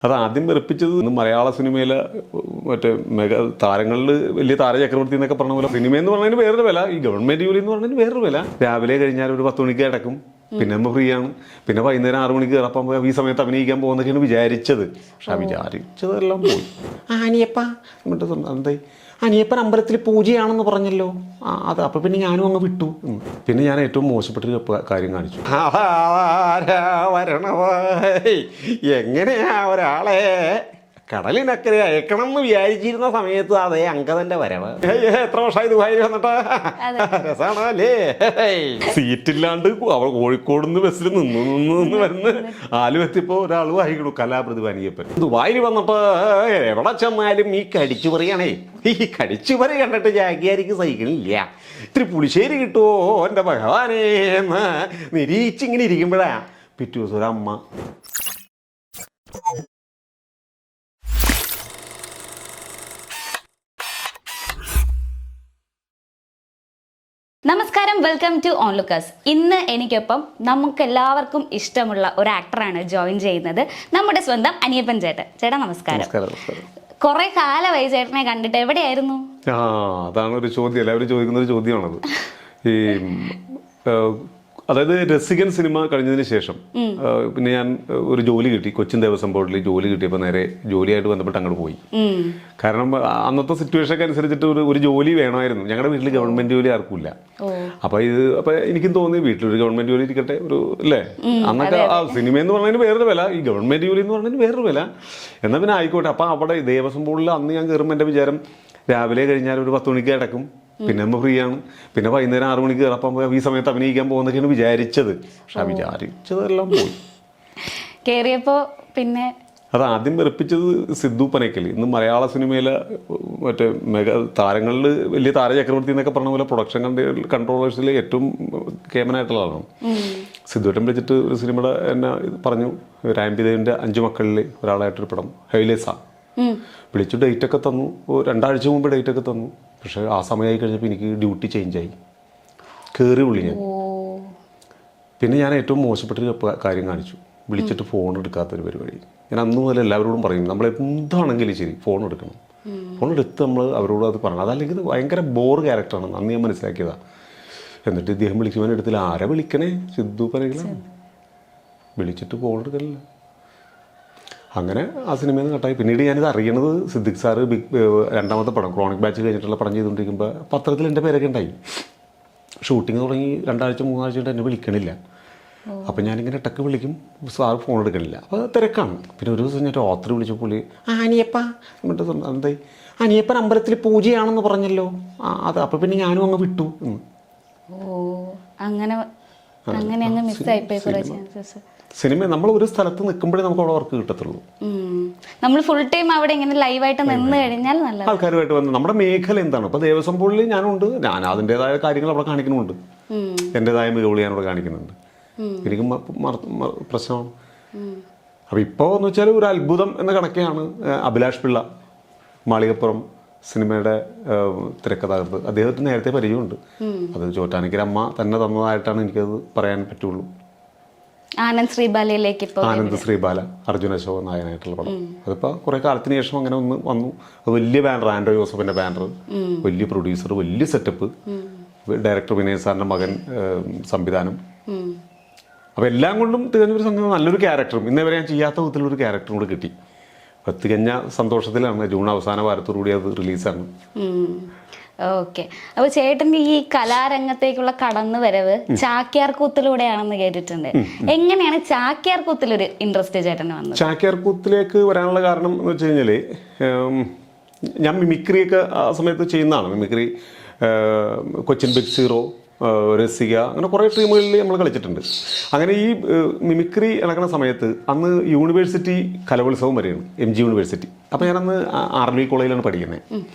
അത് ആദ്യം വെറുപ്പിച്ചത് മലയാള സിനിമയിലെ മറ്റേ മെഗാ താരങ്ങളിൽ വലിയ താരചക്രവർത്തി എന്നൊക്കെ പറഞ്ഞ പോലെ സിനിമ എന്ന് പറഞ്ഞതിന് വേറൊരു വില, ഈ ഗവൺമെന്റ് ജോലി എന്ന് പറഞ്ഞതിന് വേറൊരു വില. രാവിലെ കഴിഞ്ഞാൽ ഒരു 10 മണിക്ക് കിടക്കും, പിന്നെ നമ്മൾ ഫ്രീ ആണ്, പിന്നെ വൈകുന്നേരം 6 മണിക്ക് കയറപ്പം ഈ സമയത്ത് അഭിനയിക്കാൻ പോകുന്നൊക്കെയാണ് വിചാരിച്ചത്. പക്ഷെ വിചാരിച്ചതെല്ലാം പോയി. അനിയപ്പ എന്തായി, അനിയപ്പൻ അമ്പലത്തിൽ പൂജയാണെന്ന് പറഞ്ഞല്ലോ, അത് അപ്പം പിന്നെ ഞാനും അങ്ങ് വിട്ടു. പിന്നെ ഞാൻ ഏറ്റവും മോശപ്പെട്ടൊരു കാര്യം കാണിച്ചു. എങ്ങനെയാ ഒരാളെ കടലിനക്കരെ അയക്കണം എന്ന് വിചാരിച്ചിരുന്ന സമയത്ത് അതേ അങ്കദന്റെ വരവ്. എത്ര വർഷമായി ദുബായിൽ വന്നിട്ട് രസമാണല്ലേ. സീറ്റില്ലാണ്ട് അവൾ കോഴിക്കോട് നിന്ന് ബസ്സിൽ നിന്ന് വരുന്ന ആലുവെത്തിപ്പോ ഒരാൾ വായിക്കണു കലാപ്രതിഭ അനിയപ്പൻ. ദുബായിൽ വന്നിട്ട് എവിടെ ചെന്നാലും ഈ കടിച്ചുപറിയാണേ. ഈ കടിച്ചുപറി കണ്ടിട്ട് ജാഗിയാരിക്ക് സഹിക്കണില്ല. ഇത്തിരി പുളിശ്ശേരി കിട്ടുമോ എൻ്റെ ഭഗവാനേ എന്ന് നിരീച്ചിങ്ങനെ ഇരിക്കുമ്പോഴാ പിറ്റേ ദിവസം ഒരമ്മ. നമസ്കാരം, വെൽക്കം ടു ഓൺലുക്കസ്. ഇന്ന് എനിക്കൊപ്പം നമുക്ക് എല്ലാവർക്കും ഇഷ്ടമുള്ള ഒരു ആക്ടറാണ് ജോയിൻ ചെയ്യുന്നത്, നമ്മുടെ സ്വന്തം അനിയപ്പൻ ചേട്ടൻ. ചേട്ടാ നമസ്കാരം. കുറെ കാലമായി ചേട്ടനെ കണ്ടിട്ട്. എവിടെയായിരുന്നു? അതാണ് ഒരു ചോദ്യം, എല്ലാവരും ചോദിക്കുന്ന ഒരു ചോദ്യമാണത്. ഈ അതായത് രസികൻ സിനിമ കഴിഞ്ഞതിന് ശേഷം പിന്നെ ഞാൻ ഒരു ജോലി കിട്ടി, കൊച്ചിൻ ദേവസ്വം ബോർഡിൽ ജോലി കിട്ടിയപ്പോൾ നേരെ ജോലിയായിട്ട് ബന്ധപ്പെട്ട് അങ്ങോട്ട് പോയി. കാരണം അന്നത്തെ സിറ്റുവേഷനൊക്കെ അനുസരിച്ചിട്ട് ഒരു ജോലി വേണമായിരുന്നു. ഞങ്ങളുടെ വീട്ടിൽ ഗവൺമെന്റ് ജോലി ആർക്കും ഇല്ല. അപ്പൊ എനിക്കും തോന്നി വീട്ടിലൊരു ഗവൺമെന്റ് ജോലി ഇരിക്കട്ടെ, ഒരു അല്ലേ. അന്നൊക്കെ സിനിമ എന്ന് പറഞ്ഞതിന് വേറൊരു വില, ഈ ഗവൺമെന്റ് ജോലി എന്ന് പറഞ്ഞതിന് വേറൊരു വില. എന്നാൽ പിന്നെ ആയിക്കോട്ടെ. അപ്പൊ അവിടെ ദേവസ്വം ബോർഡിൽ അന്ന് ഞാൻ കയറുമ്പോൾ എൻ്റെ വിചാരം രാവിലെ കഴിഞ്ഞാൽ ഒരു 10 മണിക്ക് കിടക്കും, പിന്നെ നമ്മൾ ഫ്രീ ആണ്, പിന്നെ വൈകുന്നേരം 6 മണിക്ക് കയറപ്പം ഈ സമയത്ത് അഭിനയിക്കാൻ പോകുന്നൊക്കെയാണ് വിചാരിച്ചത്. പക്ഷെ വിചാരിച്ചതെല്ലാം പോയി. കേറിയപ്പോ പിന്നെ അത് ആദ്യം വെറുപ്പിച്ചത് സിദ്ധു പനക്കൽ. ഇന്ന് മലയാള സിനിമയിലെ മറ്റേ മെഗാ താരങ്ങളിൽ വലിയ താരചക്രവർത്തി എന്നൊക്കെ പറഞ്ഞ പോലെ പ്രൊഡക്ഷൻ കൺട്രോളേഴ്സിൽ ഏറ്റവും കേമനായിട്ടുള്ള ആളാണ്. സിദ്ധുവേട്ടൻ വിളിച്ചിട്ട് ഒരു സിനിമയുടെ എന്നെ പറഞ്ഞു, രാംപിദേവിൻ്റെ 5 മക്കളിൽ ഒരാളായിട്ടൊരു പടം ഹൈലേസ വിളിച്ചു. ഡേറ്റൊക്കെ തന്നു, 2 ആഴ്ച മുമ്പ് ഡേറ്റൊക്കെ തന്നു. പക്ഷേ ആ സമയമായി കഴിഞ്ഞപ്പോൾ എനിക്ക് ഡ്യൂട്ടി ചേഞ്ചായി, കയറി ഉള്ളി ഞാൻ. പിന്നെ ഞാൻ ഏറ്റവും മോശപ്പെട്ടൊരു കാര്യം കാണിച്ചു, വിളിച്ചിട്ട് ഫോൺ എടുക്കാത്തൊരു പരിപാടി. ഞാൻ അന്ന് മുതൽ എല്ലാവരോടും പറയും, നമ്മൾ എന്താണെങ്കിലും ശരി ഫോൺ എടുക്കണം. ഫോൺ എടുത്ത് നമ്മൾ അവരോട് അത് പറയണം. അതല്ലെങ്കിൽ ഭയങ്കര ബോർ ക്യാരക്ടറാണ്. അന്ന് ഞാൻ മനസ്സിലാക്കിയതാണ്. എന്നിട്ട് ഇദ്ദേഹം വിളിക്കുവാൻ എടുത്തില്ല. ആരെ വിളിക്കണേ? സിദ്ധു പനക്കലാണ്. വിളിച്ചിട്ട് ഫോൺ എടുക്കലില്ല. അങ്ങനെ ആ സിനിമയിൽ നിന്ന് കട്ടായി. പിന്നീട് ഞാനിത് അറിയണത് സിദ്ദിഖ് സാറ് രണ്ടാമത്തെ പടം ക്രോണിക് ബാച്ച് കഴിഞ്ഞിട്ടുള്ള പടം ചെയ്തുകൊണ്ടിരിക്കുമ്പോൾ പത്രത്തിൽ എൻ്റെ പേരൊക്കെ ഉണ്ടായി. ഷൂട്ടിങ് തുടങ്ങി 2 ആഴ്ച 3 ആഴ്ച കൊണ്ട് എന്നെ വിളിക്കണില്ല. അപ്പം ഞാനിങ്ങനെ ടക്ക് വിളിക്കും, സാറ് ഫോൺ എടുക്കണില്ല. അപ്പോൾ തിരക്കാണ്. പിന്നെ ഒരു ദിവസം ഞാൻ രാത്രി വിളിച്ചപ്പോൾ അനിയപ്പ എന്തായി, അനിയപ്പൻ അമ്പലത്തിൽ പൂജയാണെന്ന് പറഞ്ഞല്ലോ, അത് അപ്പം പിന്നെ ഞാനും അങ്ങ് വിട്ടു. അങ്ങനെ അങ്ങ് മിസ്സായിപ്പോയി കുറേ ചാൻസസ്. സിനിമ നമ്മൾ ഒരു സ്ഥലത്ത് നിൽക്കുമ്പോഴേ നമുക്ക് അവിടെ വർക്ക് കിട്ടത്തുള്ളൂ. നമ്മൾ ഫുൾ ടൈം അവിടെ ഇങ്ങനെ ലൈവായിട്ട് നിന്ന് കഴിഞ്ഞാൽ നല്ല ആൾക്കാരുമായിട്ട് വന്ന് നമ്മുടെ മേഖല എന്താണ്. ഇപ്പോൾ ദേവസ്വം ബോർഡിൽ ഞാനുണ്ട്, ഞാൻ അതിൻ്റെതായ കാര്യങ്ങൾ അവിടെ കാണിക്കുന്നുണ്ട്, എൻ്റെതായ മികവുകൾ ഞാനവിടെ കാണിക്കുന്നുണ്ട്. എനിക്ക് പ്രശ്നമാണ്. അപ്പോൾ ഇപ്പോൾ എന്ന് വെച്ചാൽ ഒരു അത്ഭുതം എന്ന കണക്കെയാണ് അഭിലാഷ് പിള്ള, മാളികപ്പുറം സിനിമയുടെ തിരക്കഥാകൃത്ത്. അദ്ദേഹത്തിന് നേരത്തെ പരിചയമുണ്ട്. അത് ചോറ്റാനിക്കര അമ്മ തന്നെ തന്നതായിട്ടാണ് എനിക്കത് പറയാൻ പറ്റുള്ളൂ. ആനന്ദ് ശ്രീബാല, അർജുന അശോകൻ നായകനായിട്ടുള്ള പടം. അതിപ്പോൾ കുറേ കാലത്തിന് ശേഷം അങ്ങനെ ഒന്ന് വന്നു. വലിയ ബാനർ, ആൻഡ്രോ ജോസഫിൻ്റെ ബാനർ, വലിയ പ്രൊഡ്യൂസർ, വലിയ സെറ്റപ്പ്, ഡയറക്ടർ വിനയ് സാറിൻ്റെ മകൻ സംവിധാനം. അപ്പോൾ എല്ലാം കൊണ്ടും തികഞ്ഞൊരു സംഗതി, നല്ലൊരു ക്യാരക്ടറും ഇന്നേവരെ ഞാൻ ചെയ്യാത്ത വിധത്തിലൊരു ക്യാരക്ടറും കൂടെ കിട്ടി. അപ്പോൾ തികഞ്ഞ സന്തോഷത്തിലാണ്. ജൂൺ അവസാന വാരത്തോടുകൂടി അത് റിലീസാണ്. ഓക്കെ. അപ്പോൾ ചേട്ടൻ്റെ ഈ കലാരംഗത്തേക്കുള്ള കടന്നു വരവ് ചാക്യാർ കൂത്തിലൂടെയാണെന്ന് കേട്ടിട്ടുണ്ട്. എങ്ങനെയാണ് ചാക്യാർ കൂത്തിലൊരു ഇൻട്രസ്റ്റ് ചേട്ടന് വന്നത്? ചാക്യാർ കൂത്തിലേക്ക് വരാനുള്ള കാരണം എന്ന് വെച്ച് കഴിഞ്ഞാൽ, ഞാൻ മിമിക്രിയൊക്കെ ആ സമയത്ത് ചെയ്യുന്നതാണ്. Mimicry, Cochin big zero, Rasika, അങ്ങനെ കുറേ ടീമുകളിൽ നമ്മൾ കളിച്ചിട്ടുണ്ട്. അങ്ങനെ ഈ മിമിക്രി നടക്കുന്ന സമയത്ത് അന്ന് യൂണിവേഴ്സിറ്റി കലോത്സവം വരെയാണ്, MG യൂണിവേഴ്സിറ്റി. അപ്പോൾ ഞാനന്ന് RV കോളേജിലാണ് പഠിക്കുന്നത്.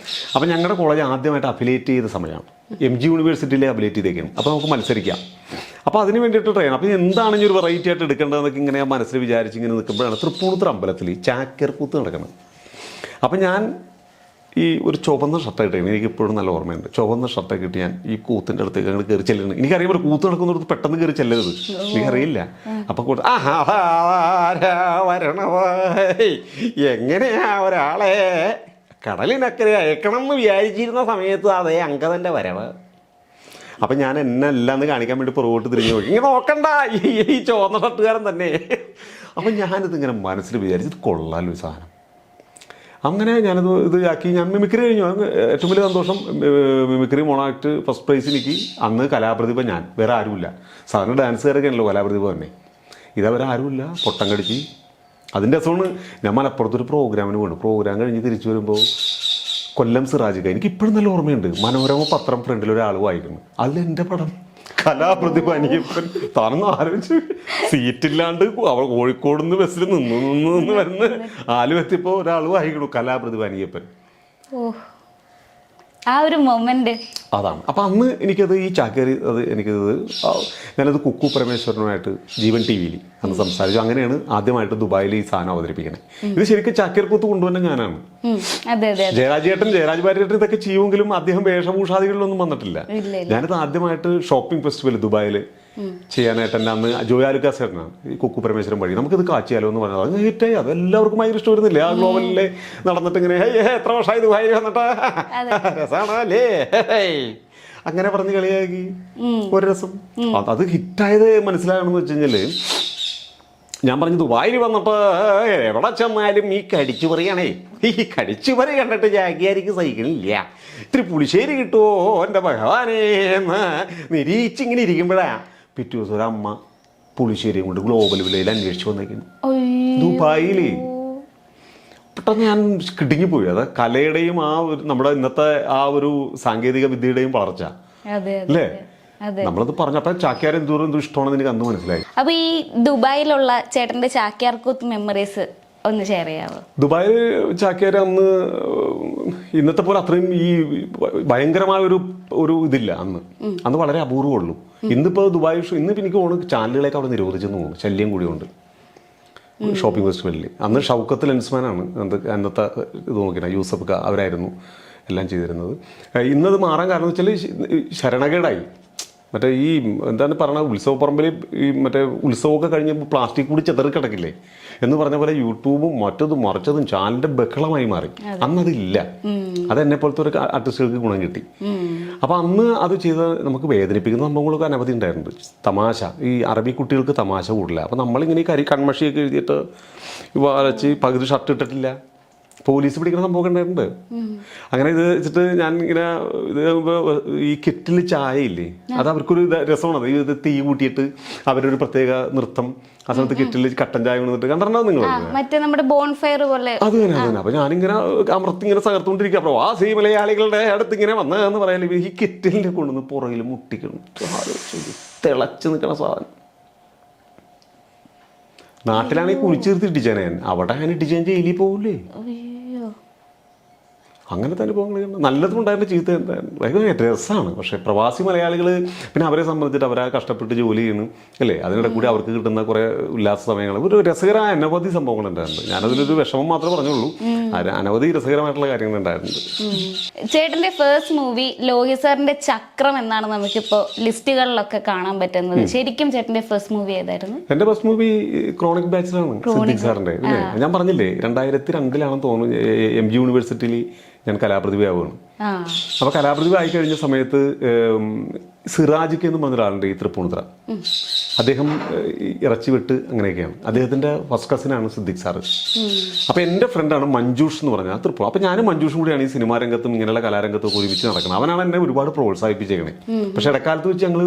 അപ്പോൾ ഞങ്ങളുടെ കോളേജ് ആദ്യമായിട്ട് അഫിലിയേറ്റ് ചെയ്ത സമയമാണ്. MG യൂണിവേഴ്സിറ്റിയിലെ അഫിലിയേറ്റ് ചെയ്തേക്കാണ്. അപ്പോൾ നമുക്ക് മത്സരിക്കാം. അപ്പോൾ അതിന് വേണ്ടിയിട്ട് ട്രെയിൻ. അപ്പോൾ എന്താണ് ഇനി ഒരു വെറൈറ്റി ആയിട്ട് എടുക്കേണ്ടതെന്നൊക്കെ ഇങ്ങനെ മനസ്സിൽ വിചാരിച്ച് ഇങ്ങനെ നിൽക്കുമ്പോഴാണ് തൃപ്പൂണിത്തുറ അമ്പലത്തിൽ ചാക്യാർ കൂത്ത് നടക്കുന്നത്. അപ്പം ഞാൻ ഈ ഒരു ചുവന്ന ഷർട്ടായിട്ട് എനിക്ക് ഇപ്പോഴും നല്ല ഓർമ്മയുണ്ട്. ചുവന്ന ഷർട്ടൊക്കെ ഇട്ട് ഞാൻ ഈ കൂത്തിൻ്റെ അടുത്തേക്ക് അങ്ങനെ കയറി ചെല്ലുന്നത്. എനിക്കറിയാം കൂത്ത് നടക്കുന്നിടത്ത് പെട്ടെന്ന് കയറി ചെല്ലരുത്, എനിക്കറിയില്ല. അപ്പം എങ്ങനെയാ ഒരാളെ കടലിനക്കരെ അയക്കണം എന്ന് വിചാരിച്ചിരുന്ന സമയത്ത് അതേ അങ്കദൻ്റെ വരവ്. അപ്പം ഞാൻ എന്നെല്ലാം എന്ന് കാണിക്കാൻ വേണ്ടി പുറകോട്ട് തിരിഞ്ഞു നോക്കി. ഇങ്ങനെ നോക്കണ്ട, ഈ ചുവന്ന ഷർട്ടുകാരൻ തന്നെ. അപ്പം ഞാനിതിങ്ങനെ മനസ്സിൽ വിചാരിച്ചു, ഇത് കൊള്ളാലോ ഈ സാധനം. അങ്ങനെ ഞാനത് ഇത് ആക്കി ഞാൻ മിമിക്രി കഴിഞ്ഞു. ഏറ്റവും വലിയ സന്തോഷം, മിമിക്രി മോണാക്ട് ഫസ്റ്റ് പ്രൈസ് എനിക്ക്. അന്ന് കലാപ്രതിഭ ഞാൻ, വേറെ ആരുമില്ല. സാധാരണ ഡാൻസുകാരൊക്കെ ആണല്ലോ കലാപ്രതിഭ തന്നെ. ഇതവരെ ആരുമില്ല, പൊട്ടം കടിച്ച്. അതിൻ്റെ രസമാണ്. ഞാൻ മലപ്പുറത്തൊരു പ്രോഗ്രാമിന് പോകണം. പ്രോഗ്രാം കഴിഞ്ഞ് തിരിച്ചു വരുമ്പോൾ കൊല്ലം സിറാജിക്ക, എനിക്ക് ഇപ്പോഴും നല്ല ഓർമ്മയുണ്ട്. മനോരമ പത്രം ഫ്രണ്ടിൽ ഒരാൾ വായിക്കുന്നു, അതിലെൻ്റെ പടം, കലാപ്രതിഭ അനിയപ്പൻ. താനൊന്ന് ആലോചിച്ച്, സീറ്റില്ലാണ്ട് അവൾ കോഴിക്കോട് നിന്ന് ബസ്സിൽ നിന്ന് വരുന്ന ആലുവെത്തിയപ്പോൾ ഒരാൾ വായിക്കണു കലാപ്രതിഭ അനിയപ്പൻ. ആ ഒരു മൊമെന്റ് അതാണ്. അപ്പം അന്ന് എനിക്കത് ഈ ചാക്കേരി അത് എനിക്കത് ഞാനത് കുക്കു പരമേശ്വരനുമായിട്ട് ജീവൻ ടി വിയിൽ അന്ന് സംസാരിച്ചു. അങ്ങനെയാണ് ആദ്യമായിട്ട് ദുബായിൽ ഈ സാധനം അവതരിപ്പിക്കണേ. ഇത് ശരിക്കും ചാക്കേർ കൂത്ത് കൊണ്ടുവന്ന ഞാനാണ്. ജയരാജ് ഭാര്യട്ടൻ ഇതൊക്കെ ചെയ്യുമെങ്കിലും അദ്ദേഹം വേഷഭൂഷാദികളിലൊന്നും വന്നിട്ടില്ല. ഞാനിത് ആദ്യമായിട്ട് ഷോപ്പിംഗ് ഫെസ്റ്റിവൽ ദുബായിൽ ചെയ്യാനായിട്ട് എൻ്റെ അന്ന് ജോയാലുക്കാസ് ചേട്ടനാണ് ഈ കുക്കു പരമേശ്വരൻ വഴി നമുക്കിത് കാച്ചിയാലോ എന്ന് പറഞ്ഞത്. അത് ഹിറ്റായി, അത് എല്ലാവർക്കും ഭയങ്കര ഇഷ്ടം വരുന്നില്ലേ. ആ ഗ്ലോബലിലെ നടന്നിട്ട് ഇങ്ങനെ എത്ര വർഷമായി ദുബായിൽ വന്നിട്ട് രസമാണല്ലേ അങ്ങനെ പറഞ്ഞ് കളിയാക്കി ഒരു രസം. അത് ഹിറ്റായത് മനസ്സിലാകണമെന്ന് വെച്ച് കഴിഞ്ഞാൽ, ഞാൻ പറഞ്ഞു ദുബായിൽ വന്നപ്പോൾ എവിടെ ചെന്നാലും ഈ കടിച്ചുപറിയാണേ. ഈ കടിച്ചുപറി കണ്ടിട്ട് ജാക്കിയാരിക്ക് സഹിക്കണില്ല. ഇത്തിരി പുളിശ്ശേരി കിട്ടുമോ എൻ്റെ ഭഗവാനേ എന്ന് നിരീച്ചിങ്ങനെ ഇരിക്കുമ്പോഴാണ് പിറ്റേ ദിവസം ഒരു അമ്മ പുളിശ്ശേരിയും കൊണ്ട് ഗ്ലോബൽ വിലയിൽ അന്വേഷിച്ച് വന്നേക്കുന്നു ദുബായിൽ. പെട്ടെന്ന് ഞാൻ കിടുങ്ങിപ്പോയി. അത് കലയുടെയും ആ ഒരു നമ്മുടെ ഇന്നത്തെ ആ ഒരു സാങ്കേതിക വിദ്യയുടെയും വളർച്ച അല്ലേ. നമ്മളത് പറഞ്ഞപ്പോ ചാക്യാർ എന്തോരം ഇഷ്ടമാണെന്ന് എനിക്ക് അന്ന് മനസ്സിലായി. അപ്പൊ ഈ ദുബായിലുള്ള ചേട്ടന്റെ ചാക്യാർ കൂത്ത് മെമ്മറീസ് ഒന്ന് ഷെയർ ചെയ്യാവോ? ദുബായിൽ ചാക്യാർ അന്ന് ഇന്നത്തെ പോലെ അത്രയും ഈ ഭയങ്കരമായ ഒരു ഇതില്ല. അന്ന് വളരെ അപൂർവമുള്ളൂ. ഇന്നിപ്പോ ദുബായ് ഇന്നിപ്പോ എനിക്ക് തോന്നുന്നു ചാനലുകളൊക്കെ അവിടെ നിരോധിച്ചെന്ന് തോന്നുന്നു, ശല്യം കൂടിയുണ്ട് ഷോപ്പിംഗ് ഫെസ്റ്റിവലിൽ. അന്ന് ഷൗക്കത്ത് ലെൻസ്മാനാണ് അന്നത്തെ ഇത് നോക്കിയത്, യൂസഫ് അവരായിരുന്നു എല്ലാം ചെയ്തിരുന്നത്. ഇന്നത് മാറാൻ കാരണം എന്ന് വെച്ചാൽ ശരണകേടായി. മറ്റേ ഈ എന്താണ് പറഞ്ഞത്, ഉത്സവപ്പറമ്പിൽ ഈ മറ്റേ ഉത്സവമൊക്കെ കഴിഞ്ഞപ്പോൾ പ്ലാസ്റ്റിക് കൂടി ചെതറി കിടക്കില്ലേ എന്ന് പറഞ്ഞ പോലെ യൂട്യൂബും മറ്റതും മറിച്ചതും ചാനലിന്റെ ബഹളമായി മാറി. അന്നതില്ല. അത് എന്നെ പോലത്തെ ഒരു ആർട്ടിസ്റ്റുകൾക്ക് ഗുണം കിട്ടി. അപ്പം അന്ന് അത് ചെയ്ത് നമുക്ക് വേദനിപ്പിക്കുന്ന സംഭവങ്ങളൊക്കെ അനവധി ഉണ്ടായിട്ടുണ്ട്. തമാശ, ഈ അറബി കുട്ടികൾക്ക് തമാശ കൂടില്ല. അപ്പം നമ്മളിങ്ങനെ ഈ കൺമഷിയൊക്കെ എഴുതിയിട്ട് വരച്ച് പകുതി ഷർട്ട് ഇട്ടിട്ടില്ല, പോലീസ് പിടിക്കുന്ന സംഭവം ഉണ്ടായിട്ടുണ്ട്. അങ്ങനെ ഇത് വെച്ചിട്ട് ഞാൻ ഇങ്ങനെ ഇത് ഈ കിറ്റിൽ ചായ ഇല്ലേ, അത് അവർക്കൊരു രസമാണ്. ഇത് തീ കൂട്ടിയിട്ട് അവരൊരു പ്രത്യേക നൃത്തം ആ സമയത്ത് കിറ്റിൽ കട്ടൻ ചായ കൊണ്ടിട്ട് കണ്ടിട്ടുണ്ടോ നിങ്ങൾ? മറ്റേ നമ്മുടെ ബോൺഫയർ പോലെ അത് തന്നെ അത് തന്നെ. അപ്പൊ ഞാനിങ്ങനെ അമർത്തിങ്ങനെ സകർത്തുകൊണ്ടിരിക്കുക. അപ്പോൾ ആ സീ മലയാളികളുടെ അടുത്ത് ഇങ്ങനെ വന്നതെന്ന് പറയാൻ ഈ കിറ്റിലിന്റെ കൊണ്ടുവന്ന് പുറകിൽ മുട്ടിക്കണം, തിളച്ച് നിൽക്കണ സാധനം. നാട്ടിലാണെങ്കിൽ കുളിച്ചേർത്ത് ഇട്ടിച്ചാണ് ഞാൻ, അവിടെ അങ്ങനെ ഇട്ടിച്ചാൻ ജയിലിൽ പോകില്ലേ. അങ്ങനത്തെ അനുഭവങ്ങൾ നല്ലതും ഉണ്ടായിരുന്നു, ചീത്ത ഭയങ്കര രസമാണ്. പക്ഷേ പ്രവാസി മലയാളികൾ പിന്നെ അവരെ സംബന്ധിച്ചിട്ട് അവരാ കഷ്ടപ്പെട്ട് ജോലി ചെയ്യുന്നു അല്ലേ, അതിനിടെ കൂടി അവർക്ക് കിട്ടുന്ന കുറേ ഉല്ലാസ സമയങ്ങൾ, ഒരു രസകരമായ അനവധി സംഭവങ്ങൾ ഉണ്ടായിരുന്നു. ഞാനതിലൊരു വിഷമം മാത്രമേ പറഞ്ഞുള്ളൂ, അനവധി രസകരമായിട്ടുള്ള കാര്യങ്ങൾ ഉണ്ടായിട്ടുണ്ട്. ചേട്ടന്റെ ഫസ്റ്റ് മൂവി ലോഹി സാറിന്റെ ചക്രം എന്നാണ് നമുക്കിപ്പോൾ ലിസ്റ്റുകളിലൊക്കെ കാണാൻ പറ്റുന്നത്. ശരിക്കും ചേട്ടന്റെ ഫസ്റ്റ് മൂവി ഏതായിരുന്നു? എന്റെ ഫസ്റ്റ് മൂവി ക്രോണിക് ബാച്ചിലാണ്, സിദ്ദിഖ് സാറിന്റെ. ഞാൻ പറഞ്ഞില്ലേ 2002 തോന്നുന്നു MG യൂണിവേഴ്സിറ്റിയിൽ ഞാൻ കലാപ്രതിഭയാവുകയാണ്. അപ്പോൾ കലാപ്രതിഭ ആയി കഴിഞ്ഞ സമയത്ത് സിറാജിക്ക് എന്ന് പറഞ്ഞ ഒരാളുണ്ട് ഈ തൃപ്പൂണിത്തുറ. അദ്ദേഹം ഇറച്ചി വിട്ട് അങ്ങനെയൊക്കെയാണ്. അദ്ദേഹത്തിൻ്റെ ഫസ്റ്റ് കസിനാണ് സിദ്ദിഖ് സാറ്. അപ്പോൾ എൻ്റെ ഫ്രണ്ടാണ് മഞ്ജൂഷ് എന്ന് പറഞ്ഞാൽ തൃപ്പൂർ. അപ്പോൾ ഞാനും മഞ്ജൂഷും കൂടിയാണ് ഈ സിനിമാ രംഗത്തും ഇങ്ങനെയുള്ള കലാരംഗത്തും ഒരുമിച്ച് നടക്കുന്നത്. അവനാണ് എന്നെ ഒരുപാട് പ്രോത്സാഹിപ്പിച്ചേക്കണേ. പക്ഷേ ഇടക്കാലത്ത് വെച്ച് ഞങ്ങൾ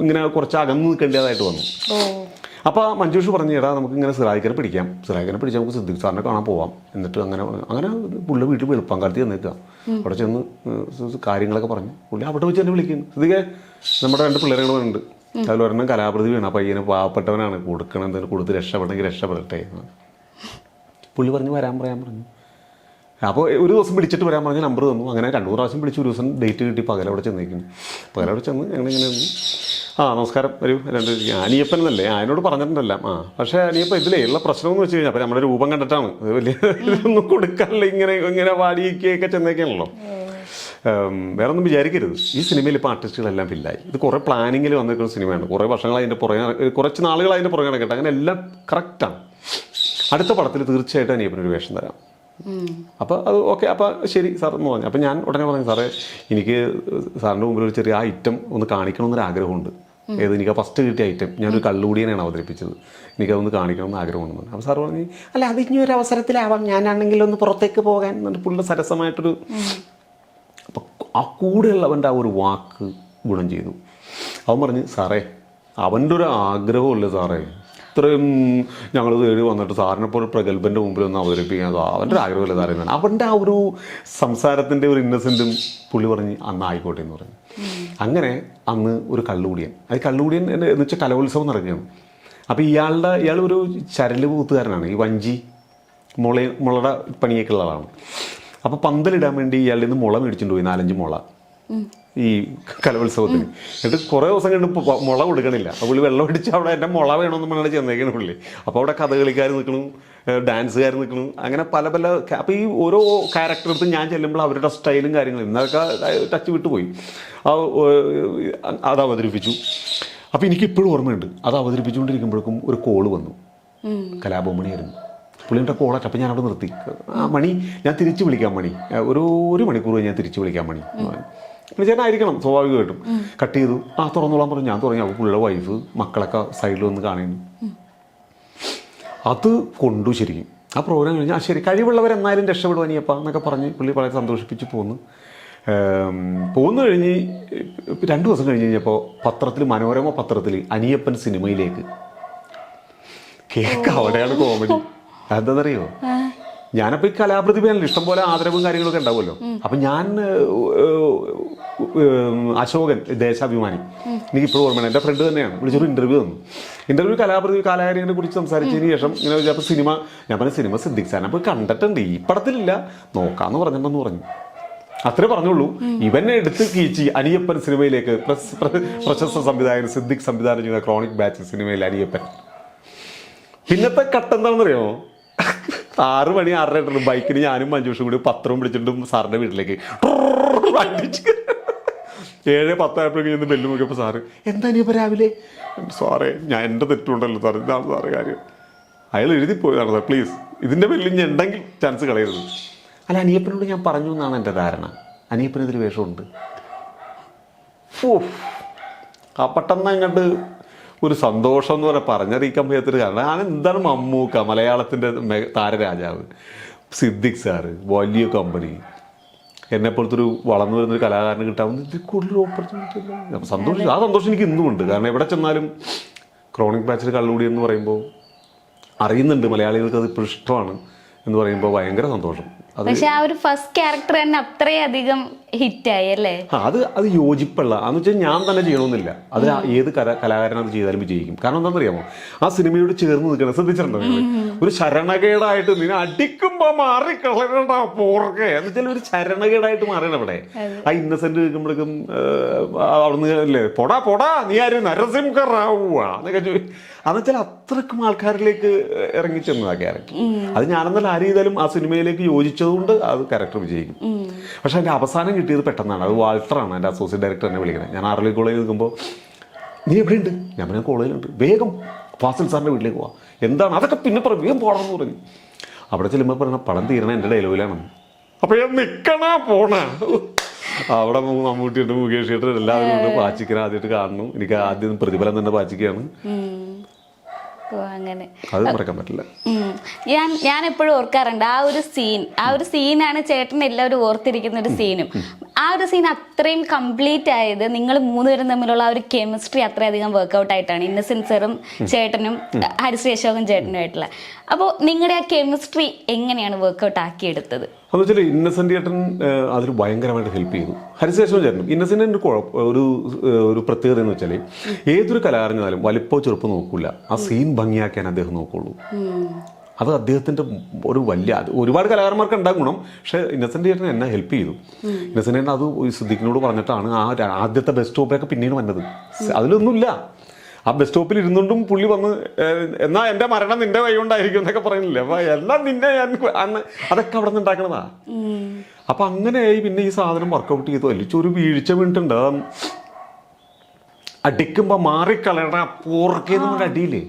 ഇങ്ങനെ കുറച്ച് അകന്ന് നിൽക്കേണ്ടതായിട്ട് വന്നു. അപ്പോൾ മഞ്ജൂഷ് പറഞ്ഞു, എടാ നമുക്ക് ഇങ്ങനെ സിറാജിക്കനെ പിടിക്കാം, സിറാജിക്കനെ പിടിച്ചാൽ നമുക്ക് സിദ്ദിഖ് സാറിനെ കാണാൻ പോവാം. എന്നിട്ട് അങ്ങനെ പുള്ളി വീട്ടിൽ വെളുപ്പാങ്കാലത്ത് ചെന്നേക്കുക. അവിടെ ചെന്ന് കാര്യങ്ങളൊക്കെ പറഞ്ഞു. പുള്ളി അവിടെ വെച്ച് എന്നെ വിളിക്കുന്നു, സിദ്ദിഖേ നമ്മുടെ 2 പിള്ളേരുകളുണ്ട്, അതിലൊരെണ്ണം കലാപ്രതിഭയാണ്, ആ പയ്യന് പാവപ്പെട്ടവനാണ്, കൊടുക്കണം എന്തെങ്കിലും കൊടുത്ത് രക്ഷപ്പെടണമെങ്കിൽ രക്ഷപ്പെടട്ടെ. പുള്ളി പറഞ്ഞു വരാൻ പറഞ്ഞു. അപ്പോൾ ഒരു ദിവസം വിളിച്ചിട്ട് വരാൻ പറഞ്ഞ് നമ്പർ തന്നു. അങ്ങനെ 2-3 പ്രാവശ്യം വിളിച്ച് ഒരു ദിവസം ഡേറ്റ് കിട്ടി. പകലവിടെ ചെന്നേക്കുന്നു. പകലവിടെ ചെന്ന് ഞങ്ങളിങ്ങനെ നമസ്കാരം വരൂ രണ്ട് അനിയപ്പൻ എന്നല്ലേ അതിനോട് പറഞ്ഞിട്ടുണ്ടല്ല പക്ഷേ അനിയപ്പൻ ഇതിലേ ഉള്ള പ്രശ്നം എന്ന് വെച്ച് കഴിഞ്ഞാൽ അപ്പം നമ്മുടെ രൂപം കണ്ടിട്ടാണ് ഇത് വലിയ ഇതൊന്നും കൊടുക്കാറില്ല ഇങ്ങനെ വാടിയൊക്കെ ചെന്നേക്കാണല്ലോ വേറെ ഒന്നും വിചാരിക്കരുത് ഈ സിനിമയിൽ ഇപ്പോൾ ആർട്ടിസ്റ്റുകളെല്ലാം ഫില്ലായി ഇത് കുറേ പ്ലാനിങ്ങിൽ വന്നിരിക്കുന്ന സിനിമയാണ് കുറേ വർഷങ്ങൾ അതിൻ്റെ പുറകെ കുറച്ച് നാളുകൾ അതിൻ്റെ പുറകെ നടക്കട്ടെ അങ്ങനെ എല്ലാം കറക്റ്റാണ് അടുത്ത പടത്തിൽ തീർച്ചയായിട്ടും അനിയപ്പനൊരു വേഷം തരാം അപ്പോൾ അത് ഓക്കെ അപ്പോൾ ശരി സാർ എന്ന് പറഞ്ഞു അപ്പോൾ ഞാൻ ഉടനെ പറഞ്ഞു സാറേ എനിക്ക് സാറിൻ്റെ മുമ്പിൽ ഒരു ചെറിയ ഐറ്റം ഒന്ന് കാണിക്കണമെന്നൊരു ആഗ്രഹമുണ്ട് ഏത് എനിക്ക് ആ ഫസ്റ്റ് കിട്ടിയ ഐറ്റം ഞാനൊരു കള്ളുകൂടിയനാണ് അവതരിപ്പിച്ചത് എനിക്കതൊന്ന് കാണിക്കണമെന്ന് ആഗ്രഹമുണ്ടെന്ന് പറഞ്ഞു അപ്പോൾ സാർ പറഞ്ഞു അല്ല അത് ഇനി ഒരു അവസരത്തിലാവാം ഞാനാണെങ്കിൽ ഒന്ന് പുറത്തേക്ക് പോകാൻ എന്നിട്ട് പുള്ള സരസമായിട്ടൊരു അപ്പം ആ കൂടെയുള്ളവൻ്റെ ആ ഒരു വാക്ക് ഗുണം ചെയ്തു അവൻ പറഞ്ഞു സാറേ അവൻ്റെ ഒരു ആഗ്രഹമല്ലേ സാറേ ഇത്രയും ഞങ്ങൾ തേടി വന്നിട്ട് സാറിനെ പോലെ പ്രഗത്ഭൻ്റെ മുമ്പിൽ ഒന്ന് അവതരിപ്പിക്കാൻ അവൻ്റെ ഒരു ആഗ്രഹമല്ലേ സാറേ എന്നാണ് അവൻ്റെ ആ ഒരു സംസാരത്തിൻ്റെ ഒരു ഇന്നസെൻറ്റും പുള്ളി പറഞ്ഞ് അന്ന് ആയിക്കോട്ടെ എന്ന് പറഞ്ഞു അങ്ങനെ അന്ന് ഒരു കള്ളുകൂടിയൻ അത് കള്ളുകൂടിയൻ എന്ന് വെച്ചാൽ കലോത്സവം നടക്കുകയാണ് അപ്പോൾ ഇയാൾ ഒരു ചരല് കൂത്തുകാരനാണ് ഈ വഞ്ചി മുളയുടെ പണിയൊക്കെ ഉള്ള ആളാണ് അപ്പോൾ പന്തലിടാൻ വേണ്ടി ഇയാളുടെ നിന്ന് മുള മേടിച്ചിട്ട് പോയി 4-5 മുള ഈ കലോത്സവത്തിന് എന്നിട്ട് കുറേ ദിവസം കണ്ട് മുള കൊടുക്കണില്ല അപ്പോൾ പുള്ളി വെള്ളം അടിച്ച് അവിടെ എൻ്റെ മുള വേണമെന്ന് പറഞ്ഞാൽ ചെന്നേക്കാണ് പുള്ളി അപ്പോൾ അവിടെ കഥകളിക്കാർ നിൽക്കണം ഡാൻസുകാർ നിൽക്കണം അങ്ങനെ പല അപ്പോൾ ഈ ഓരോ ക്യാരക്ടർ എടുത്ത് ഞാൻ ചെല്ലുമ്പോൾ അവരുടെ സ്റ്റൈലും കാര്യങ്ങളും ഇന്നൊക്കെ ടച്ച് വിട്ടുപോയി അത് അവതരിപ്പിച്ചു അപ്പോൾ എനിക്കിപ്പോഴും ഓർമ്മയുണ്ട് അത് അവതരിപ്പിച്ചുകൊണ്ടിരിക്കുമ്പോഴേക്കും ഒരു കോള് വന്നു കലാഭവമണിയായിരുന്നു പുള്ളിയുടെ കോളായിട്ട് അപ്പോൾ ഞാനവിടെ നിർത്തി മണി ഞാൻ തിരിച്ച് വിളിക്കാം മണി ഒരു മണിക്കൂർ ഞാൻ തിരിച്ച് വിളിക്കാം മണി ചേട്ടനായിരിക്കണം സ്വാഭാവികമായിട്ടും കട്ട് ചെയ്തു തുറന്നോളാൻ പറഞ്ഞു ഞാൻ തുടങ്ങി അപ്പോൾ പുള്ളിയുടെ വൈഫ് മക്കളൊക്കെ സൈഡിൽ വന്ന് കാണുന്നു അത് കൊണ്ടു ശരിക്കും ആ പ്രോഗ്രാം കഴിഞ്ഞാൽ ശരി കഴിവുള്ളവരെന്നാലും രക്ഷപ്പെടുവാനിയപ്പ എന്നൊക്കെ പറഞ്ഞ് പുള്ളി വളരെ സന്തോഷിപ്പിച്ച് പോന്നു കഴിഞ്ഞ് 2 ദിവസം കഴിഞ്ഞ് കഴിഞ്ഞപ്പോൾ പത്രത്തിൽ മനോരമ പത്രത്തിൽ അനിയപ്പൻ സിനിമയിലേക്ക് കേക്ക് അവിടെയാണ് കോമഡി എന്താണെന്നറിയോ ഞാനപ്പോൾ ഈ കലാപ്രതിഭയാണല്ലോ ഇഷ്ടംപോലെ ആദരവും കാര്യങ്ങളൊക്കെ ഉണ്ടാവുമല്ലോ അപ്പം ഞാൻ അശോകൻ ദേശാഭിമാനി എനിക്കിപ്പോഴും ഓർമ്മയാണ് എൻ്റെ ഫ്രണ്ട് തന്നെയാണ് വിളിച്ചൊരു ഇൻ്റർവ്യൂ തന്നു കലാകാരികളെ കുറിച്ച് സംസാരിച്ചതിന് ശേഷം ഇങ്ങനെ വിചാരിച്ചപ്പോൾ സിനിമ ഞാൻ പറഞ്ഞ സിനിമ സിദ്ദിഖ് സാറിനെ അപ്പോൾ കണ്ടിട്ടുണ്ട് ഈ പടത്തിലില്ല നോക്കാമെന്ന് പറഞ്ഞിട്ടുണ്ടെന്ന് പറഞ്ഞു അത്രേ പറഞ്ഞുള്ളൂ ഇവനെ എടുത്ത് കീച്ചി അനിയപ്പൻ സിനിമയിലേക്ക് പ്രശസ്ത സംവിധായകൻ സിദ്ദിഖ് സംവിധാനം ചെയ്യുന്ന ക്രോണിക് ബാച്ച് സിനിമയിൽ അനിയപ്പൻ പിന്നത്തെ കട്ടെന്താണെന്നറിയോ 6 മണി 6:30 ബൈക്കിന് ഞാനും മഞ്ജുഷും കൂടി പത്രവും പിടിച്ചിട്ടും സാറിൻ്റെ വീട്ടിലേക്ക് 7:10 ആയപ്പോഴേക്കും ബെല്ല് നോക്കിയപ്പോൾ സാറ് എന്താ ഇനിയിപ്പോൾ രാവിലെ സാറേ ഞാൻ എൻ്റെ തെറ്റുണ്ടല്ലോ സാർ ഇതാണ് സാറേ കാര്യം അയാൾ എഴുതിപ്പോയതാണ് സാർ പ്ലീസ് ഇതിൻ്റെ ബെല്ലിൽ ഞാൻ ഉണ്ടെങ്കിൽ ചാൻസ് കളയരുത് അല്ല അനിയപ്പനോട് ഞാൻ പറഞ്ഞു എന്നാണ് എൻ്റെ ധാരണ അനിയപ്പനൊരു വേഷമുണ്ട് ആ പെട്ടെന്ന് അങ്ങോട്ട് ഒരു സന്തോഷം എന്ന് പറയാൻ പറഞ്ഞറിയിക്കാൻ വയ്യാത്തൊരു കാരണം ഞാൻ എന്താണ് മമ്മൂക്ക മലയാളത്തിൻ്റെ താരരാജാവ് സിദ്ദിഖ് സാറ് വലിയ കമ്പനി എന്നെപ്പോലത്തെ ഒരു വളർന്നു വരുന്നൊരു കലാകാരന് കിട്ടാവുന്ന ഇതിൽ കൂടുതൽ ഓപ്പർച്യൂണിറ്റി ഇല്ല സന്തോഷം ആ സന്തോഷം എനിക്ക് ഇന്നും ഉണ്ട് കാരണം എവിടെ ചെന്നാലും ക്രോണിക് ബാച്ചിൽ കള്ളുകൂടി എന്ന് പറയുമ്പോൾ അറിയുന്നുണ്ട് മലയാളികൾക്ക് അത് ഇപ്പോൾ ഇഷ്ടമാണ് എന്ന് പറയുമ്പോൾ ഭയങ്കര സന്തോഷം പക്ഷെ ആ ഒരു ഫസ്റ്റ് ക്യാരക്ടർ തന്നെ അത്രയധികം ഹിറ്റായി അല്ലേ അത് യോജിപ്പുള്ള എന്ന് വെച്ചാൽ ഞാൻ തന്നെ ചെയ്യണമെന്നില്ല അത് ഏത് കലാകാരൻ അത് ചെയ്താലും വിജയിക്കും കാരണം എന്താണെന്നറിയാമോ ആ സിനിമയോട് ചേർന്ന് നിൽക്കണം ശ്രദ്ധിച്ചിട്ടുണ്ടോ ഒരു ശരണകേടായിട്ട് നീ അടിക്കുമ്പോ മാറിക്കളയണ്ട പോർക്കെ എന്ന് വെച്ചാൽ ഒരു ശരണകേടായിട്ട് മാറിയാണ് അവിടെ ആ ഇന്നസെന്റ് കേൾക്കുമ്പോഴേക്കും അവിടുന്ന് അല്ലേ പൊടാ നീ ആരും നരസിംഹ റാവുക എന്നൊക്കെ അതെന്ന് വെച്ചാൽ അത്രക്കും ആൾക്കാരിലേക്ക് ഇറങ്ങിച്ചെന്നതാ ക്യാരക്ടർ അത് ഞാനെന്നല്ല ആര് ചെയ്താലും ആ സിനിമയിലേക്ക് യോജിച്ചതുകൊണ്ട് അത് ക്യാരക്ടർ വിജയിക്കും പക്ഷെ അതിൻ്റെ അവസാനം കിട്ടിയത് പെട്ടെന്നാണ് അത് വാൾട്ടറാണ് എൻ്റെ അസോസിയേറ്റ് ഡയറക്ടർ എന്നെ വിളിക്കുന്നത് ഞാൻ ആർലി കോളേജിൽ നിൽക്കുമ്പോൾ നീ എവിടെയുണ്ട് ഞാൻ കോളേജിലുണ്ട് വേഗം ഫാസിൽ സാറിൻ്റെ വീട്ടിലേക്ക് പോവാം എന്താണ് അതൊക്കെ പിന്നെ പറയും വേഗം പോകണമെന്ന് പറഞ്ഞു അവിടെ ചെല്ലുമ്പോൾ പറയുന്ന പടം തീരണ എൻ്റെ ഡയലോഗിലാണ് അപ്പോൾ ഞാൻ നിൽക്കണ പോണ അവിടെ മമ്മൂട്ടിയുണ്ട് മുകേഷ് ചേട്ടൻ എല്ലാവരും ഉണ്ട് പാച്ചിക്കനെ ആദ്യമായിട്ട് കാണുന്നു എനിക്ക് ആദ്യം പ്രതിഫലം തന്നെ പാച്ചിക്കാണ് അങ്ങനെ അത് മറക്കാൻ പറ്റില്ല ഞാൻ എപ്പോഴും ഓർക്കാറുണ്ട് ആ ഒരു സീനാണ് ചേട്ടൻ എല്ലാവരും ഓർത്തിരിക്കുന്ന ഒരു സീനും ആ ഒരു സീൻ അത്രയും കംപ്ലീറ്റ് ആയത് നിങ്ങൾ 3 പേരും തമ്മിലുള്ള ആ ഒരു കെമിസ്ട്രി അത്രയധികം വർക്ക്ഔട്ട് ആയിട്ടാണ് ഇന്നസെന്റ് സാറും ചേട്ടനും ഹരിശ്രീ അശോകൻ ചേട്ടനുമായിട്ടുള്ള അപ്പോൾ നിങ്ങളുടെ ആ കെമിസ്ട്രി എങ്ങനെയാണ് വർക്ക്ഔട്ട് ആക്കിയെടുത്തത് എന്ന് വെച്ചാൽ ഇന്നസെന്റ് ചേട്ടൻ അതിൽ ഭയങ്കരമായിട്ട് ഹെൽപ്പ് ചെയ്തു ഹരിശേഷനും ചേട്ടനും ഇന്നസെന്റിന്റെ ഒരു പ്രത്യേകത എന്ന് വെച്ചാൽ ഏതൊരു കലാകാരനാലും വലിപ്പോ ചെറുപ്പം നോക്കൂല ആ സീൻ ഭംഗിയാക്കാൻ അദ്ദേഹം നോക്കുള്ളൂ അത് അദ്ദേഹത്തിൻ്റെ ഒരു വലിയ ഒരുപാട് കലാകാരന്മാർക്ക് ഉണ്ടാകും ഗുണം. പക്ഷേ ഇന്നസെൻ്റ് ചേട്ടൻ എന്നെ ഹെൽപ്പ് ചെയ്തു. ഇന്നസെൻ്റ് ചേട്ടൻ അത് സിദ്ദീഖിനോട് പറഞ്ഞിട്ടാണ് ആ ആദ്യത്തെ ബസ് സ്റ്റോപ്പിലൊക്കെ പിന്നീട് വന്നത്. അതിലൊന്നുമില്ല, ആ ബസ് സ്റ്റോപ്പിൽ ഇരുന്നുകൊണ്ടും പുള്ളി വന്ന് എന്നാൽ എൻ്റെ മരണം നിന്റെ കൈ കൊണ്ടായിരിക്കും എന്നൊക്കെ പറയുന്നില്ല. അപ്പോൾ എല്ലാം നിന്നെ ഞാൻ അന്ന് അതൊക്കെ അവിടെ നിന്ന് ഉണ്ടാക്കണതാ. അപ്പം അങ്ങനെയായി പിന്നെ ഈ സാധനം വർക്കൗട്ട് ചെയ്തു. വലിച്ചൊരു വീഴ്ച വീണിട്ടുണ്ട്. അടിക്കുമ്പോൾ മാറിക്കളയണ പോർക്കെന്ന് പറഞ്ഞ അടിയില്ലേ,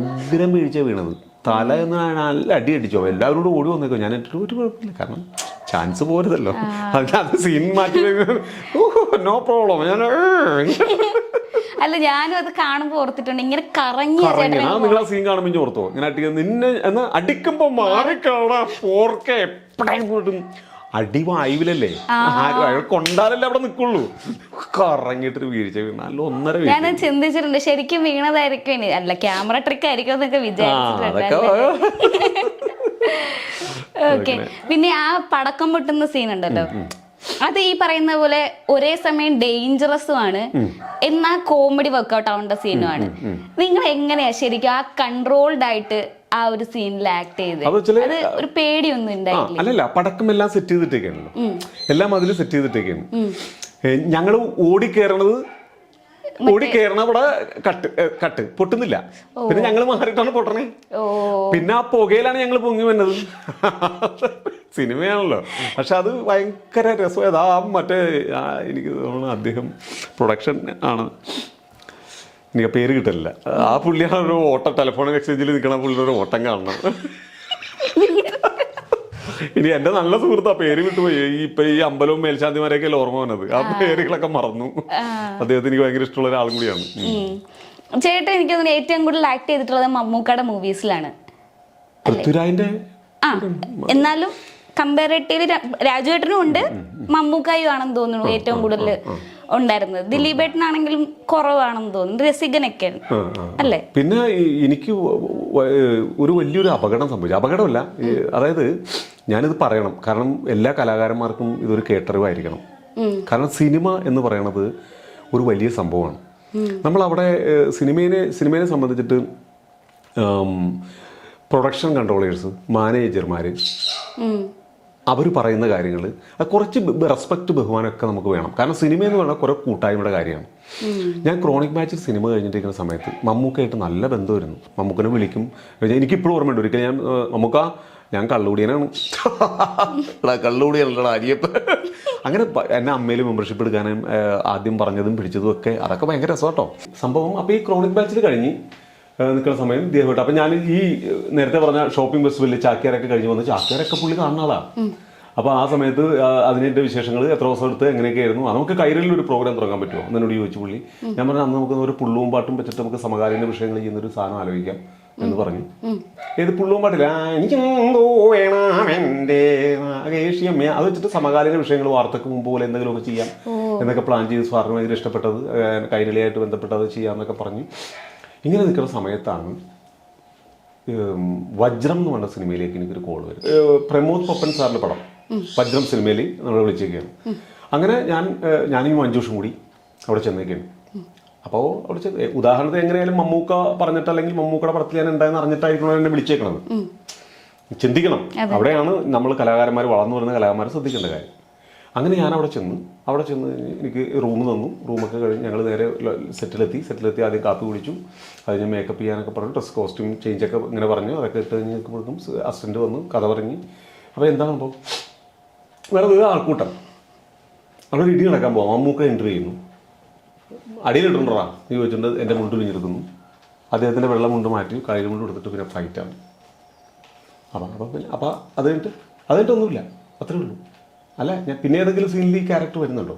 ഉഗ്രം വീഴ്ച വീണത്. തല എന്ന് നല്ല അടി അടിച്ചോ, എല്ലാവരോടും ഓടി വന്നേക്കോ. ഞാൻ ഒരു കുഴപ്പമില്ല, കാരണം ചാൻസ് പോരുതല്ലോ. അത് സീൻ മാറ്റി നോ പ്രോബ്ലം. ഞാൻ അല്ല, ഞാനും അത് കാണുമ്പോൾ ഓർത്തിട്ടുണ്ട്, ഇങ്ങനെ കറങ്ങി നിങ്ങൾ ആ സീൻ കാണുമ്പോൾ ഓർത്തോ, ഇങ്ങനെ അടിക്കുക നിന്നെ എന്ന് അടിക്കുമ്പോൾ മാറിക്കളയണ പോർക്കെ എപ്പോഴും അടി വായുവിലല്ലേ, അയാൾ കൊണ്ടാലല്ലേ അവിടെ നിൽക്കുള്ളൂ. കറങ്ങിയിട്ടൊരു വീഴ്ച വീണ നല്ല 1.5 വീഴ്ച. ഞാൻ ചിന്തിച്ചിട്ടുണ്ട് ശരിക്കും വീണതായിരിക്കും, അല്ല ക്യാമറ ട്രിക്ക് ആയിരിക്കും എന്നൊക്കെ വിചാരിച്ചിട്ടുണ്ട്. ഓക്കെ, പിന്നെ ആ പടക്കം പൊട്ടുന്ന സീൻ ഉണ്ടല്ലോ, അത് ഈ പറയുന്ന പോലെ ഒരേ സമയം ഡേഞ്ചറസും ആണ് എന്നാൽ കോമഡി വർക്ക്ഔട്ട് ആവേണ്ട സീനുമാണ്. നിങ്ങൾ എങ്ങനെയാ ശരിക്കും ആ കൺട്രോൾഡ് ആയിട്ട് ആ ഒരു സീനിൽ ആക്ട് ചെയ്ത്? അത് ഒരു പേടിയൊന്നും ഉണ്ടായില്ല? അല്ലല്ല, പടക്കം എല്ലാം സെറ്റ് ചെയ്തിട്ടേക്കാണല്ലോ, എല്ലാം അതിൽ സെറ്റ് ചെയ്തിട്ടേക്കാണ്. ഞങ്ങൾ ഓടിക്കേറണത് അവിടെ കട്ട് പൊട്ടുന്നില്ല. പിന്നെ ഞങ്ങൾ മാറിയിട്ടാണ് പൊട്ടണേ. പിന്നെ ആ പുകയിലാണ് ഞങ്ങൾ പൊങ്ങി വന്നത്. സിനിമയാണല്ലോ, പക്ഷെ അത് ഭയങ്കര രസമായത്. ആ മറ്റേ എനിക്ക് തോന്നുന്നു അദ്ദേഹം പ്രൊഡക്ഷൻ ആണ്, എനിക്ക് പേര് കിട്ടില്ല. ആ പുള്ളിയാണ് ഒരു ഓട്ടം, ടെലിഫോൺ എക്സ്ചേഞ്ചിൽ നിൽക്കണ പുള്ളിയുടെ ഒരു ഓട്ടം കാണണം. ഇനി എൻ്റെ നല്ല സുഹൃത്താ, പേര് വിട്ടുപോയി. ഇപ്പൊ ഈ അമ്പലവും മേൽശാന്തിമാരെയൊക്കെ ഓർമ്മ വന്നത്, ആ പേരുകളൊക്കെ മറന്നു. അദ്ദേഹത്തിന് എനിക്ക് ഭയങ്കര ഇഷ്ടമുള്ള ഒരാളും കൂടിയാണ്. ചേട്ടൻ എനിക്ക് തോന്നുന്നു ഏറ്റവും കൂടുതൽ ആക്ട് ചെയ്തിട്ടുള്ളത് മമ്മൂക്കയുടെ മൂവീസിലാണ്. പൃഥ്വിരാജിന്റെ എന്നാലും കമ്പാരേറ്റീവ് രാജുവേട്ടനും ഉണ്ട്, മമ്മൂക്കായും ആണെന്ന് തോന്നുന്നു ഏറ്റവും കൂടുതൽ ഉണ്ടായിരുന്നത്. ദിലീപേട്ടനാണെങ്കിലും കുറവാണെന്ന് തോന്നുന്നു, രസികനൊക്കെ അല്ലേ. പിന്നെ എനിക്ക് ഒരു വലിയൊരു അപകടം സംഭവിച്ചു. അപകടമല്ല, അതായത് ഞാനിത് പറയണം, കാരണം എല്ലാ കലാകാരന്മാർക്കും ഇതൊരു കേട്ടറിവായിരിക്കണം. കാരണം സിനിമ എന്ന് പറയണത് ഒരു വലിയ സംഭവമാണ്. നമ്മളവിടെ സിനിമയെ സംബന്ധിച്ചിട്ട് പ്രൊഡക്ഷൻ കൺട്രോളേഴ്സ്, മാനേജർമാർ, അവർ പറയുന്ന കാര്യങ്ങൾ അത് കുറച്ച് റെസ്പെക്റ്റ്, ബഹുമാനമൊക്കെ നമുക്ക് വേണം. കാരണം സിനിമ എന്ന് പറഞ്ഞാൽ കുറേ കൂട്ടായ്മയുടെ കാര്യമാണ്. ഞാൻ ക്രോണിക് ബാച്ചിൽ സിനിമ കഴിഞ്ഞിട്ടിരിക്കുന്ന സമയത്ത് മമ്മൂക്കായിട്ട് നല്ല ബന്ധമായിരുന്നു. മമ്മൂക്കനെ വിളിക്കും, എനിക്കിപ്പോഴും ഓർമ്മയുണ്ട്. ഒരിക്കലും ഞാൻ മമ്മൂക്ക ഞാൻ കള്ളുകൂടിയനാണ്, കള്ളുകൂടിയാണല്ലോ അരിയപ്പ്. അങ്ങനെ എന്നെ അമ്മയിൽ മെമ്പർഷിപ്പ് എടുക്കാനും ആദ്യം പറഞ്ഞതും പിടിച്ചതും ഒക്കെ അതൊക്കെ ഭയങ്കര രസമാട്ടോ സംഭവം. അപ്പോൾ ഈ ക്രോണിക് ബാച്ചിൽ കഴിഞ്ഞ് നിൽക്കുന്ന സമയം ദേഹമായിട്ട് അപ്പം ഞാൻ ഈ നേരത്തെ പറഞ്ഞ ഷോപ്പിംഗ് ഫെസ്റ്റിവലിൽ ചാക്യാരൊക്കെ കഴിഞ്ഞ് വന്ന് ചാക്യാരൊക്കെ പുള്ളി കാണുന്ന ആളാണ്. അപ്പോൾ ആ സമയത്ത് അതിൻ്റെ വിശേഷങ്ങൾ എത്ര ദിവസം എടുത്ത് എങ്ങനെയൊക്കെ ആയിരുന്നു, നമുക്ക് കൈരളിൽ ഒരു പ്രോഗ്രാം തുടങ്ങാൻ പറ്റുമോ എന്നോട് ചോദിച്ചു പുള്ളി. ഞാൻ പറഞ്ഞു അന്ന് നമുക്ക് ഒരു പുള്ളുവും പാട്ടും വെച്ചിട്ട് നമുക്ക് സമകാലീന വിഷയങ്ങൾ ചെയ്യുന്നൊരു സാധനം ആലോചിക്കാം എന്ന് പറഞ്ഞു. ഏത് പുള്ളുവും പാട്ടില്ല, എനിക്കെന്തോ വേണം എൻ്റെ ഏഷ്യമ്മ, അത് വെച്ചിട്ട് സമകാലീന വിഷയങ്ങൾ വാർത്തക്ക് മുമ്പ് പോലെ എന്തെങ്കിലുമൊക്കെ ചെയ്യാം എന്നൊക്കെ പ്ലാൻ ചെയ്ത് സാറിന് ഭയങ്കര ഇഷ്ടപ്പെട്ടത്, കൈരളിയായിട്ട് ബന്ധപ്പെട്ടത് ചെയ്യാമെന്നൊക്കെ പറഞ്ഞു. ഇങ്ങനെ നിൽക്കുന്ന സമയത്താണ് വജ്രം എന്ന് പറഞ്ഞ സിനിമയിലേക്ക് എനിക്കൊരു കോൾ വരും. പ്രമോദ് പപ്പൻ സാറിൻ്റെ പടം വജ്രം സിനിമയിൽ നമ്മൾ വിളിച്ചേക്കാണ്. അങ്ങനെ ഞാനും മഞ്ജുഷും കൂടി അവിടെ ചെന്നേക്കാണ്. അപ്പോൾ അവിടെ ഉദാഹരണത്തിന് എങ്ങനെയായാലും മമ്മൂക്ക പറഞ്ഞിട്ട് അല്ലെങ്കിൽ മമ്മൂക്കയുടെ പടത്തിൽ ഞാൻ ഉണ്ടായെന്ന് അറിഞ്ഞിട്ടായിരിക്കണം എന്നെ വിളിച്ചേക്കണത്. ചിന്തിക്കണം, അവിടെയാണ് നമ്മൾ കലാകാരന്മാർ, വളർന്നു വരുന്ന കലാകാരന്മാർ ശ്രദ്ധിക്കേണ്ട കാര്യം. അങ്ങനെ ഞാൻ അവിടെ ചെന്ന് എനിക്ക് റൂം തന്നു. റൂമൊക്കെ കഴിഞ്ഞ് ഞങ്ങൾ നേരെ സെറ്റിലെത്തി ആദ്യം കാപ്പി കുടിച്ചു. അതിന് മേക്കപ്പ് ചെയ്യാനൊക്കെ പറഞ്ഞു, ഡ്രസ് കോസ്റ്റ്യൂം ചേഞ്ചൊക്കെ ഇങ്ങനെ പറഞ്ഞു. അതൊക്കെ ഇട്ട് കഴിഞ്ഞപ്പോഴേക്കും അസിസ്റ്റൻ്റ് വന്നു, കഥ പറഞ്ഞ്. അപ്പോൾ എന്താണ് അപ്പോൾ വേറെ ആൾക്കൂട്ടം അവിടെ ഇടി നടക്കാൻ പോകാം. മമ്മൂക്ക എൻട്രി ചെയ്യുന്നു. അടിയിലിട്ടുണ്ടോടാ നീ ചോദിച്ചിട്ടുണ്ട്. എൻ്റെ മുണ്ട് പിരിഞ്ഞെടുക്കുന്നു. അദ്ദേഹത്തിൻ്റെ വെള്ള മുണ്ട് മാറ്റി കയ്യിൽ മുണ്ട് കൊടുത്തിട്ട് പിന്നെ ഫൈറ്റാണ്. അപ്പോൾ അത് കഴിഞ്ഞിട്ടൊന്നുമില്ല, അത്രേ ഉള്ളൂ. അല്ല ഞാൻ പിന്നെ ഏതെങ്കിലും സീനിൽ ഈ ക്യാരക്ടർ വരുന്നുണ്ടോ?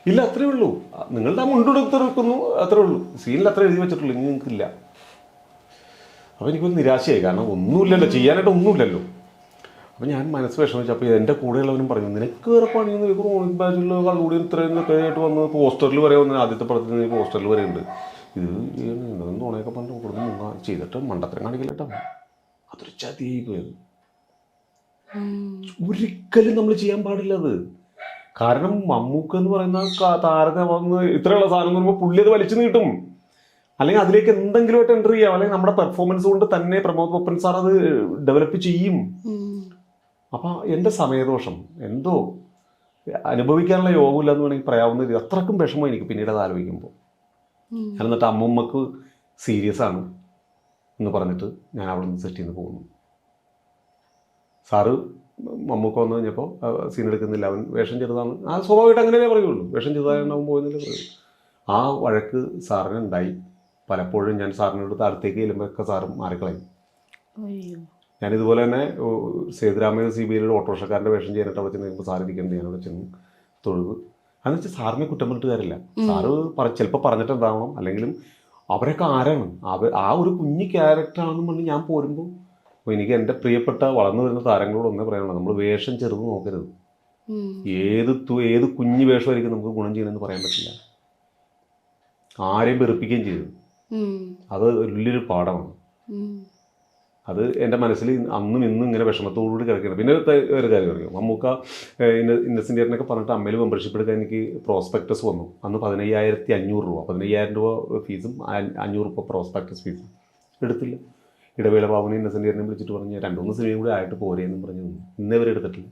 ഇല്ല, അത്രേ ഉള്ളൂ. നിങ്ങളുടെ ആ മുണ്ടെടുത്ത് വെക്കുന്നു, അത്രേ ഉള്ളൂ. സീനിൽ അത്ര എഴുതി വെച്ചിട്ടുള്ളൂ, ഇനി നിങ്ങൾക്കില്ല. അപ്പോൾ എനിക്കൊരു നിരാശയായി, കാരണം ഒന്നുമില്ലല്ലോ, ചെയ്യാനായിട്ട് ഒന്നുമില്ലല്ലോ. അപ്പോൾ ഞാൻ മനസ്സ് വിഷമിച്ചു. അപ്പോൾ എൻ്റെ കൂടെയുള്ളവനും പറഞ്ഞു, നിനക്ക് വേറെ പണിയൊന്നും ക്രോണിക് ബാച്ചിൽ കള്ളുകൂടി ഇത്രയും ആയിട്ട് വന്ന് പോസ്റ്ററിൽ വരെ വന്ന് ആദ്യത്തെ പടത്തിൽ പോസ്റ്ററിൽ വരെ ഉണ്ട്. ഇത് എന്തെങ്കിലും തോണയൊക്കെ പറഞ്ഞു കൊടുത്ത് ചെയ്തിട്ട് മണ്ടത്തരം കാണിക്കില്ല കേട്ടോ. അതൊരു ചതിയായി പോയത്. ഒരിക്കലും നമ്മൾ ചെയ്യാൻ പാടില്ല അത്. കാരണം മമ്മൂക്ക എന്ന് പറയുന്ന താരത്തെ വന്ന് ഇത്രയുള്ള സാധനം എന്ന് പറയുമ്പോൾ പുള്ളി അത് വലിച്ചു നീട്ടും. അല്ലെങ്കിൽ അതിലേക്ക് എന്തെങ്കിലുമായിട്ട് എൻ്റർ ചെയ്യാം, അല്ലെങ്കിൽ നമ്മുടെ പെർഫോമൻസ് കൊണ്ട് തന്നെ പ്രമോദ് പൊപ്പൻ സാർ അത് ഡെവലപ്പ് ചെയ്യും. അപ്പം എൻ്റെ സമയദോഷം എന്തോ അനുഭവിക്കാനുള്ള യോഗമില്ല എന്ന് വേണമെങ്കിൽ പറയാവുന്നത്. അത്രക്കും വിഷമം എനിക്ക് പിന്നീട് അത് ആലോചിക്കുമ്പോൾ. എന്നിട്ട് അമ്മൂമ്മക്ക് സീരിയസ് ആണ് എന്ന് പറഞ്ഞിട്ട് ഞാൻ അവിടെ നിന്ന് സെറ്റിൽ നിന്ന് പോകുന്നു. സാറ് മമ്മൂക്ക വന്നു കഴിഞ്ഞപ്പോൾ സീൻ എടുക്കുന്നില്ല, അവൻ വേഷം ചെറുതാണ്. ആ സ്വാഭാവികമായിട്ട് അങ്ങനെയല്ലേ പറയുള്ളൂ, വേഷം ചെറുതായിട്ടുണ്ടാവും പോകുന്നില്ലേ പറയൂ. ആ വഴക്ക് സാറിനുണ്ടായി. പലപ്പോഴും ഞാൻ സാറിനോട് അടുത്തേക്ക് ചെല്ലുമ്പോഴൊക്കെ സാറും മാറിക്കളയും. ഞാനിതുപോലെ തന്നെ സേതുരാമയ്യ CBIയിലൊരു ഓട്ടോറിക്ഷക്കാരൻ്റെ വേഷം ചെയ്യാനായിട്ട് അവിടെ ചെന്ന് കഴിയുമ്പോൾ സാർ ഇരിക്കേണ്ടത് ഞാനവിടെ ചെന്ന് തൊഴുത്. അതെന്ന് വെച്ചാൽ സാറിനെ കുറ്റം പറഞ്ഞിട്ട് കാര്യമില്ല. സാറ് ചിലപ്പോൾ പറഞ്ഞിട്ടുണ്ടാവണം, അല്ലെങ്കിലും അവരൊക്കെ ആരാണ്, ആ ഒരു കുഞ്ഞു ക്യാരക്ടറാണെന്ന് പറഞ്ഞ് ഞാൻ പോരുമ്പോൾ എനിക്ക് എൻ്റെ പ്രിയപ്പെട്ട വളർന്നു വരുന്ന താരങ്ങളോട് ഒന്നേ പറയാനുള്ളത്, നമ്മൾ വേഷം ചെറുത് നോക്കരുത്. ഏത് കുഞ്ഞു വേഷമായിരിക്കും നമുക്ക് ഗുണം ചെയ്യണമെന്ന് പറയാൻ പറ്റില്ല. ആരെയും വെറുപ്പിക്കുകയും ചെയ്തു, അത് വലിയൊരു പാഠമാണ്. അത് എൻ്റെ മനസ്സിൽ അന്നും ഇന്നും ഇങ്ങനെ വിഷമത്തോടുകൂടി കിടക്കുകയാണ്. പിന്നെ ഒരു കാര്യം അറിയാം, മമ്മൂക്ക ഇന്നസെൻ്റ് ചേട്ടനൊക്കെ പറഞ്ഞിട്ട് അമ്മയിൽ മെമ്പർഷിപ്പ് എടുക്കാൻ എനിക്ക് പ്രോസ്പെക്ടസ് വന്നു. അന്ന് 15,500 രൂപ, 15,000 രൂപ ഫീസും 500 രൂപ പ്രോസ്പെക്ടസ് ഫീസും എടുത്തില്ല. ഇടവേള ബാബുവിനെ ഇന്നസെൻ്റ് ചേട്ടനെ വിളിച്ചിട്ട് പറഞ്ഞ് 2-3 സിനിമയും കൂടി ആയിട്ട് പോരേന്നും പറഞ്ഞു. ഇന്നേ വരെ എടുത്തിട്ടില്ല.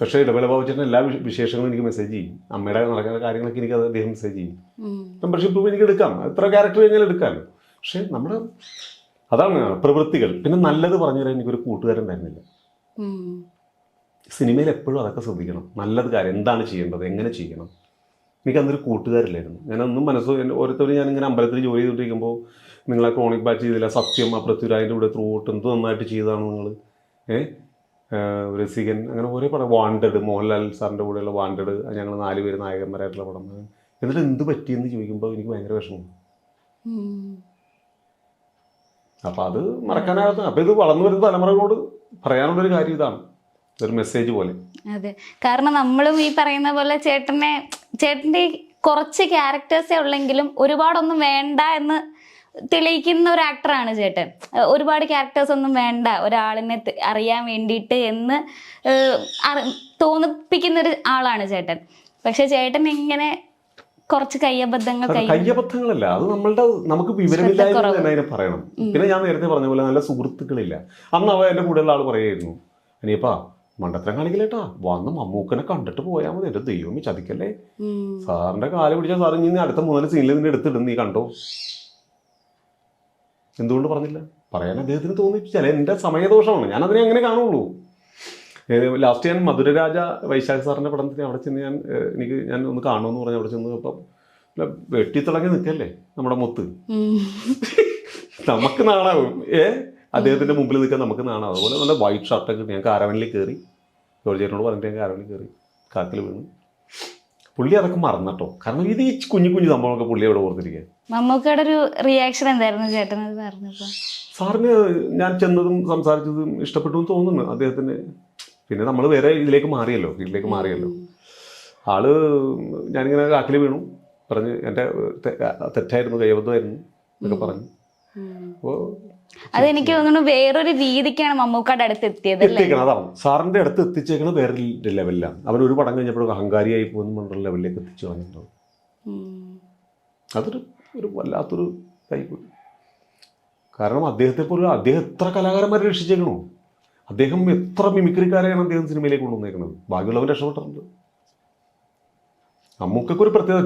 പക്ഷേ ഇടവേള ബാബു ചേട്ടൻ എല്ലാ വിശേഷങ്ങളും എനിക്ക് മെസ്സേജ് ചെയ്യും. അമ്മയുടെ നടക്കുന്ന കാര്യങ്ങളൊക്കെ എനിക്ക് അദ്ദേഹം മെസ്സേജ് ചെയ്യും. മെമ്പർഷിപ്പ് എനിക്ക് എടുക്കാം, എത്ര ക്യാരക്ടർ കഴിഞ്ഞാൽ എടുക്കാം. പക്ഷെ നമ്മുടെ അതാണ് പ്രവൃത്തികൾ. പിന്നെ നല്ലത് പറഞ്ഞു തരാൻ എനിക്കൊരു കൂട്ടുകാരുണ്ടായിരുന്നില്ല. സിനിമയിൽ എപ്പോഴും അതൊക്കെ ശ്രദ്ധിക്കണം. നല്ലത് കാര്യം എന്താണ് ചെയ്യേണ്ടത്, എങ്ങനെ ചെയ്യണം. എനിക്കന്നൊരു കൂട്ടുകാരില്ലായിരുന്നു. ഞാനൊന്നും ഓരോരുത്തരും ഞാനിങ്ങനെ അമ്പലത്തിൽ ജോലി ചെയ്തുകൊണ്ടിരിക്കുമ്പോൾ നിങ്ങളെ ക്രോണിക് ബാച്ച് ചെയ്തില്ല, സത്യം, ആ പൃഥ്വിരാജിൻ്റെ കൂടെ ത്രൂ ഔട്ട് എന്ത് നന്നായിട്ട് ചെയ്തതാണ് നിങ്ങൾ, രസികൻ, അങ്ങനെ ഓരോ പടം, വാണ്ടഡ്, മോഹൻലാൽ സാറിൻ്റെ കൂടെയുള്ള വാണ്ടഡ്, ഞങ്ങൾ 4 പേര് നായകന്മാരായിട്ടുള്ള പടം. എന്നിട്ട് എന്ത് പറ്റിയെന്ന് ചോദിക്കുമ്പോൾ എനിക്ക് ഭയങ്കര വിഷമം. അപ്പം അത് മറക്കാനാകാത്ത. അപ്പം ഇത് വളർന്നു വരുന്ന തലമുറകളോട് പറയാനുള്ളൊരു കാര്യം ഇതാണ്, ഒരു മെസ്സേജ് പോലെ. അതെ, കാരണം നമ്മളും ഈ പറയുന്ന പോലെ ചേട്ടൻ്റെ കുറച്ച് ക്യാരക്ടേഴ്സേ ഉള്ളെങ്കിലും ഒരുപാടൊന്നും വേണ്ട എന്ന് തെളിയിക്കുന്ന ഒരു ആക്ടറാണ് ചേട്ടൻ. ഒരുപാട് ക്യാരക്ടേഴ്സ് ഒന്നും വേണ്ട ഒരാളിനെ അറിയാൻ വേണ്ടിയിട്ട് എന്ന് തോന്നിപ്പിക്കുന്ന ഒരു ആളാണ് ചേട്ടൻ. പക്ഷെ ചേട്ടൻ ഇങ്ങനെ കുറച്ച് കയ്യബദ്ധങ്ങളല്ല, അത് നമുക്ക് വിവരമില്ലായ്മ തന്നെ അതിനെ പറയണം. പിന്നെ ഞാൻ നേരത്തെ പറഞ്ഞ പോലെ നല്ല സുഹൃത്തുക്കളില്ല. അന്ന് എൻ്റെ കൂടെയുള്ള ആൾ പറയായിരുന്നു, അനിയപ്പാ മണ്ടത്തരം കാണിക്കില്ലേട്ടാ, വന്ന് മമ്മൂക്കനെ കണ്ടിട്ട് പോയാൽ മതി, എൻ്റെ ദൈവമേ ചതിക്കല്ലേ, സാറിൻ്റെ കാല് പിടിച്ചാൽ സാറ് ഇനി അടുത്ത 3 സീനിൽ നിന്നെ എടുത്തിടും, നീ കണ്ടോ. എന്തുകൊണ്ട് പറഞ്ഞില്ല? പറയാൻ അദ്ദേഹത്തിന് തോന്നിപ്പിച്ചാൽ എൻ്റെ സമയദോഷമാണ്, ഞാനതിനെ അങ്ങനെ കാണുള്ളൂ. ലാസ്റ്റ് ഞാൻ മധുരരാജ വൈശാഖ് സാറിൻ്റെ പടത്തിന് അവിടെ ചെന്ന് ഞാൻ ഒന്ന് കാണുമെന്ന് പറഞ്ഞ് അവിടെ ചെന്ന് ഇപ്പം വെട്ടിത്തിളങ്ങി നിൽക്കല്ലേ നമ്മുടെ മുത്ത്. നമുക്ക് നാണാവും, അദ്ദേഹത്തിൻ്റെ മുമ്പിൽ നിൽക്കാൻ നമുക്ക് നാണാവും. അതുപോലെ നല്ല വൈറ്റ് ഷർട്ടൊക്കെ ഇട്ട് ഞാൻ കാരവനിൽ കയറി, ജോർജേട്ടനോട് പറഞ്ഞിട്ട് ഞാൻ കാരവനിൽ കയറി, കാക്കിൽ വീണ്. പുള്ളി അതൊക്കെ മറന്നട്ടോ, കാരണം ഇത് ഈ കുഞ്ഞു സംഭവമൊക്കെ പുള്ളി അവിടെ ഓർത്തിരിക്കുക. മമ്മൂക്കയുടെ ഒരു റിയാക്ഷൻ എന്തായിരുന്നു ചേട്ടൻ പറഞ്ഞപ്പോൾ? സാറിന് ഞാൻ ചെന്നതും സംസാരിച്ചതും ഇഷ്ടപ്പെട്ടു എന്ന് തോന്നുന്നു അദ്ദേഹത്തിന്. പിന്നെ നമ്മൾ വേറെ ഇതിലേക്ക് മാറിയല്ലോ, വീട്ടിലേക്ക് മാറിയല്ലോ. ആള് ഞാനിങ്ങനെ കാക്കിൽ വീണു പറഞ്ഞ് എൻ്റെ തെറ്റായിരുന്നു, കയ്യബദ്ധമായിരുന്നു എന്നൊക്കെ പറഞ്ഞു. അപ്പോൾ അതെനിക്ക് തോന്നുന്നു വേറൊരു രീതിക്കാണ് മമ്മൂക്കയുടെ അടുത്ത് എത്തിക്കണം. അതാണ് സാറിൻ്റെ അടുത്ത് എത്തിച്ചേക്കണത് വേറെ ലെവലിലാണ്. അവനൊരു പടം കഴിഞ്ഞപ്പോഴൊക്കെ അഹങ്കാരിയായി പോകുന്ന ലെവലിലേക്ക് എത്തിച്ചു വന്നിട്ടുണ്ടാവും. അതൊരു വല്ലാത്തൊരു കൈപ്പോയി. കാരണം അദ്ദേഹം എത്ര കലാകാരന്മാരെ രക്ഷിച്ചേക്കണോ, അദ്ദേഹം എത്ര മിമിക്രിക്കാരെയാണ് അദ്ദേഹം സിനിമയിലേക്ക് കൊണ്ടുവന്നേക്കുന്നത്. ബാക്കിയുള്ളവൻ രക്ഷപ്പെട്ടിട്ടുണ്ട്. മമ്മൂക്കൊക്കെ ഒരു പ്രത്യേക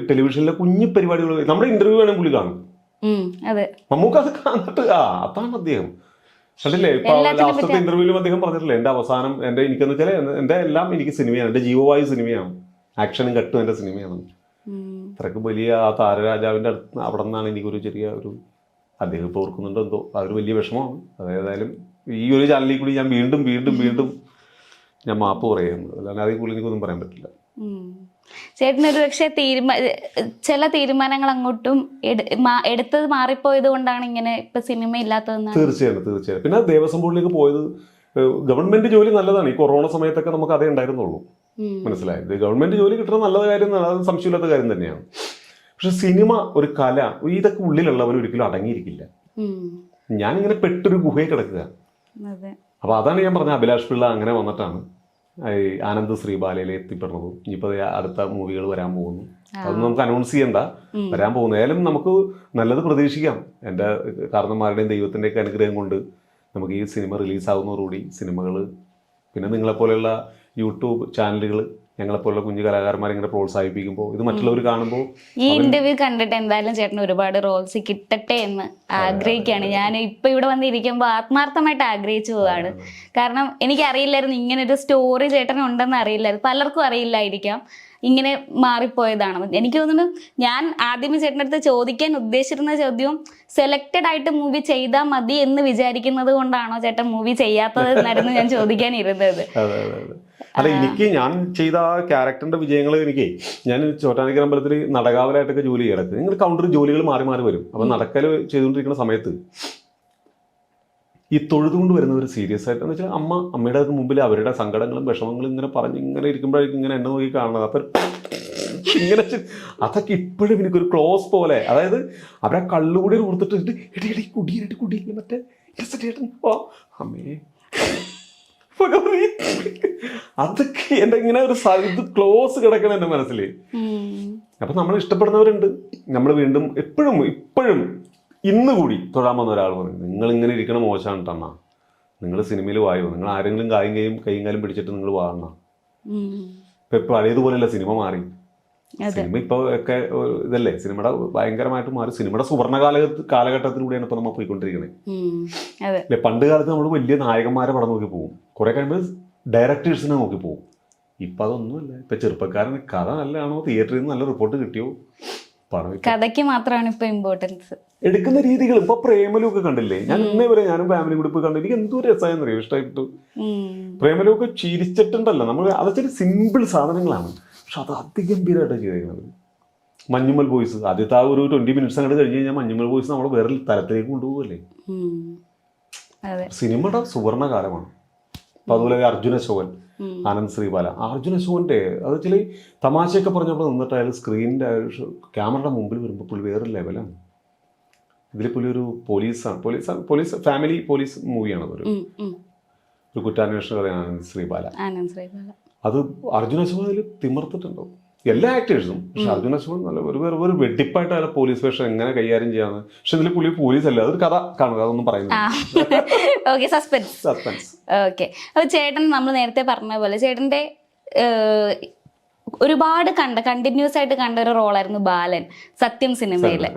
ടെലിവിഷനിലെ കുഞ്ഞു പരിപാടികൾ, നമ്മുടെ ഇന്റർവ്യൂ വേണമെങ്കിൽ പുള്ളി കാണും. മമ്മൂക്ക അത് കാണുന്നിട്ട് അതാണ് അദ്ദേഹം. കണ്ടില്ലേ, ഇപ്പൊ ലാസ്റ്റത്തെ ഇന്റർവ്യൂവിലും അദ്ദേഹം പറഞ്ഞിട്ടില്ലേ, എൻ്റെ അവസാനം എനിക്കെന്ന് വെച്ചാൽ എൻ്റെ എല്ലാം എനിക്ക് സിനിമയാണ്, എൻ്റെ ജീവവായു സിനിമയാണ്, ആക്ഷനും കട്ടും എൻ്റെ സിനിമയാണ്. അത്രയ്ക്ക് വലിയ ആ താരരാജാവിൻ്റെ അടുത്ത് അവിടെ നിന്നാണ് എനിക്കൊരു അദ്ദേഹം ഇപ്പോൾ ഓർക്കുന്നുണ്ടോ എന്തോ, അതൊരു വലിയ വിഷമമാണ്. അതേതായാലും ഈ ഒരു ചാനലിൽ കൂടി ഞാൻ വീണ്ടും ഞാൻ മാപ്പ് പറയുന്നത്, അല്ലാതെ അതിൽ കൂടുതൽ എനിക്കൊന്നും പറയാൻ പറ്റില്ല. ചേട്ടനൊരു പക്ഷേ ചില തീരുമാനങ്ങൾ അങ്ങോട്ടും എടുത്തത് മാറിപ്പോയത് കൊണ്ടാണ് ഇങ്ങനെ ഇപ്പൊ സിനിമ ഇല്ലാത്തതെന്നാണ്. തീർച്ചയായും. പിന്നെ ദേവസ്വം ബോർഡിലേക്ക് പോയത്, ഗവൺമെന്റ് ജോലി നല്ലതാണ്. ഈ കൊറോണ സമയത്തൊക്കെ നമുക്ക് അതേ ഉണ്ടായിരുന്നുള്ളൂ, മനസ്സിലായത്. ഗവൺമെന്റ് ജോലി കിട്ടുന്ന നല്ല കാര്യം, അത് സംശയമില്ലാത്ത കാര്യം തന്നെയാണ്. പക്ഷെ സിനിമ ഒരു കല, ഇതൊക്കെ ഉള്ളിലുള്ളവൻ ഒരിക്കലും അടങ്ങിയിരിക്കില്ല. ഞാനിങ്ങനെ പെട്ടൊരു ഗുഹയിൽ കിടക്കുക. അപ്പൊ അതാണ് ഞാൻ പറഞ്ഞ അഭിലാഷ് പിള്ള അങ്ങനെ വന്നിട്ടാണ് ഈ ആനന്ദ് ശ്രീബാലയിൽ എത്തിപ്പെടുന്നതും ഇനിയിപ്പോൾ അടുത്ത മൂവികൾ വരാൻ പോകുന്നു. അതൊന്നും നമുക്ക് അനൗൺസ് ചെയ്യണ്ട, വരാൻ പോകുന്നു. ഏതായാലും നമുക്ക് നല്ലത് പ്രതീക്ഷിക്കാം. എൻ്റെ കാരണന്മാരുടെയും ദൈവത്തിൻ്റെയൊക്കെ അനുഗ്രഹം കൊണ്ട് നമുക്ക് ഈ സിനിമ റിലീസാവുന്നതോടുകൂടി സിനിമകൾ, പിന്നെ നിങ്ങളെപ്പോലെയുള്ള യൂട്യൂബ് ചാനലുകൾ ഞങ്ങളെപ്പോലുള്ള കുഞ്ഞു കലാകാരന്മാരെ ഇങ്ങനെ പ്രോത്സാഹിപ്പിക്കുമ്പോൾ ഇത് മറ്റുള്ളവർ കാണുമ്പോൾ, ഈ ഇന്റർവ്യൂ കണ്ടിട്ട് എന്തായാലും ചേട്ടന് ഒരുപാട് റോൾസ് കിട്ടട്ടെ എന്ന് ആഗ്രഹിക്കുകയാണ്. ഞാൻ ഇപ്പൊ ഇവിടെ വന്നിരിക്കുമ്പോൾ ആത്മാർത്ഥമായിട്ട് ആഗ്രഹിച്ചു പോവാണ്. കാരണം എനിക്കറിയില്ലായിരുന്നു ഇങ്ങനെ ഒരു സ്റ്റോറി ചേട്ടന് ഉണ്ടെന്ന് അറിയില്ലായിരുന്നു. പലർക്കും അറിയില്ലായിരിക്കാം ഇങ്ങനെ മാറിപ്പോയതാണ്. എനിക്ക് തോന്നുന്നു ഞാൻ ആദ്യമേ ചേട്ടൻ്റെ അടുത്ത് ചോദിക്കാൻ ഉദ്ദേശിച്ചിരുന്ന ചോദ്യവും സെലക്റ്റഡ് ആയിട്ട് മൂവി ചെയ്താൽ മതി എന്ന് വിചാരിക്കുന്നത് കൊണ്ടാണോ ചേട്ടൻ മൂവി ചെയ്യാത്തത് എന്നായിരുന്നു ഞാൻ ചോദിക്കാനിരുന്നത്. അല്ല, എനിക്ക് ഞാൻ ചെയ്ത ആ ക്യാരക്ടറിന്റെ വിജയങ്ങൾ ഞാൻ ചോറ്റാനിക്കര അമ്പലത്തിൽ നടകാവലായിട്ടൊക്കെ ജോലി ചെയ്യണത്. നിങ്ങൾ കൗണ്ടർ ജോലികൾ മാറി മാറി വരും. അപ്പം നടക്കൽ ചെയ്തുകൊണ്ടിരിക്കുന്ന സമയത്ത് ഈ തൊഴുതുകൊണ്ട് വരുന്നവർ സീരിയസ് ആയിട്ട് എന്ന് വെച്ചാൽ അമ്മയുടെ മുമ്പിൽ അവരുടെ സങ്കടങ്ങളും വിഷമങ്ങളും ഇങ്ങനെ പറഞ്ഞ് ഇങ്ങനെ ഇരിക്കുമ്പോഴേക്കും ഇങ്ങനെ എന്നെ നോക്കി കാണുന്നത്. അപ്പം ഇങ്ങനെ അതൊക്കെ ഇപ്പോഴും എനിക്കൊരു ക്ലോസ് പോലെ, അതായത് അവരെ കള്ളുകൂടി കൊടുത്തിട്ട് എടി കുടിയേറ്റ് മറ്റേ ഓ അമ്മേ അതൊക്കെ എൻ്റെ ഇങ്ങനെ ഒരു ഇത് ക്ലോസ് കിടക്കണം എൻ്റെ മനസ്സിൽ. അപ്പൊ നമ്മൾ ഇഷ്ടപ്പെടുന്നവരുണ്ട്. നമ്മൾ വീണ്ടും ഇപ്പോഴും ഇന്ന് കൂടി തൊഴാൻ വന്ന ഒരാൾ പറയും, നിങ്ങൾ ഇങ്ങനെ ഇരിക്കണ മോശമാണ് ടണ്ണ, നിങ്ങൾ സിനിമയിൽ വായോ, നിങ്ങൾ ആരെങ്കിലും കൈയും കാലും പിടിച്ചിട്ട് നിങ്ങൾ വാങ്ങണ. ഇപ്പൊ പഴയതുപോലെയല്ല, സിനിമ മാറി. സിനിമ ഇപ്പൊ ഒക്കെ ഇതല്ലേ, സിനിമയുടെ ഭയങ്കരമായിട്ട് മാറി. സിനിമയുടെ സുവർണ്ണ കാലഘട്ടത്തിലൂടെയാണ് ഇപ്പൊ നമ്മൾ പോയിക്കൊണ്ടിരിക്കുന്നത്. പണ്ട് കാലത്ത് നമ്മൾ വലിയ നായകന്മാരെ പടം നോക്കി പോകും, കുറെ കഴിയുമ്പോൾ ഡയറക്ടേഴ്സിനെ നോക്കി പോകും. ഇപ്പൊ അതൊന്നുമല്ല. ഇപ്പൊ ചെറുപ്പക്കാരന് കഥ നല്ലതാണോ, തിയേറ്ററിൽ നിന്ന് നല്ല റിപ്പോർട്ട് കിട്ടിയോ, കഥയ്ക്ക് മാത്രമാണ് ഇപ്പൊ ഇമ്പോർട്ടൻസ്. എടുക്കുന്ന രീതികൾ ഇപ്പൊ പ്രേമലൊക്കെ കണ്ടില്ലേ? ഞാൻ ഇന്നേ വരെ ഞാനും ഫാമിലി കൂടി പോയി കണ്ടു. എനിക്ക് എന്തോ രസമായെന്നറിയോ, ഇഷ്ടമായിട്ട്. പ്രേമലൊക്കെ ചിരിച്ചിട്ടുണ്ടല്ലോ നമ്മൾ. അതൊക്കെ സിമ്പിൾ സാധനങ്ങളാണ്, പക്ഷെ അത് അതിഗംഭീരമായിട്ടാണ് ചെയ്തേക്കുന്നത്. മഞ്ഞുമൽ ബോയ്സ് ആദ്യത്തെ ആ ഒരു 20 മിനിറ്റ്സ് അങ്ങോട്ട് കഴിഞ്ഞ് കഴിഞ്ഞാൽ മഞ്ഞുമൽ ബോയ്സ് നമ്മളെ വേറെ തലത്തിലേക്ക് കൊണ്ടുപോകല്ലേ. സിനിമയുടെ സുവർണ്ണ കാലമാണ്. അപ്പൊ അതുപോലെ അർജുന അശോകൻ, ആനന്ദ് ശ്രീബാല. അർജുന അശോകന്റെ അത് ചില തമാശയൊക്കെ പറഞ്ഞപ്പോൾ നിന്നിട്ട് അയാൾ സ്ക്രീനിന്റെ ക്യാമറയുടെ മുമ്പിൽ വരുമ്പോൾ പുള്ളി വേറൊരു ലെവലാണ്. ഇതിൽ പുള്ളി ഒരു പോലീസ് ഫാമിലി പോലീസ് മൂവിയാണ്. ഒരു കുറ്റാന്വേഷണ കഥയാണ് ആനന്ദ് ശ്രീബാല. അത് അർജുന അശോകൻ തിമിർത്തിട്ടുണ്ടോ എല്ലാ ആക്ടേഴ്സും. പക്ഷെ അർജുന അശോകൻ നല്ല ഒരു വെടിപ്പായിട്ട് അയാൾ പോലീസ് വേഷം എങ്ങനെ കൈകാര്യം ചെയ്യാന്ന്. പക്ഷെ ഇതിൽ പുള്ളി പോലീസ് അല്ല, അതൊരു കഥ കാണുക, അതൊന്നും പറയുന്നത്. അപ്പൊ ചേട്ടൻ നമ്മൾ നേരത്തെ പറഞ്ഞ പോലെ ചേട്ടന്റെ ഒരുപാട് കണ്ടിന്യൂസ് ആയിട്ട് കണ്ട ഒരു റോളായിരുന്നു ബാലൻ സത്യം സിനിമയില്.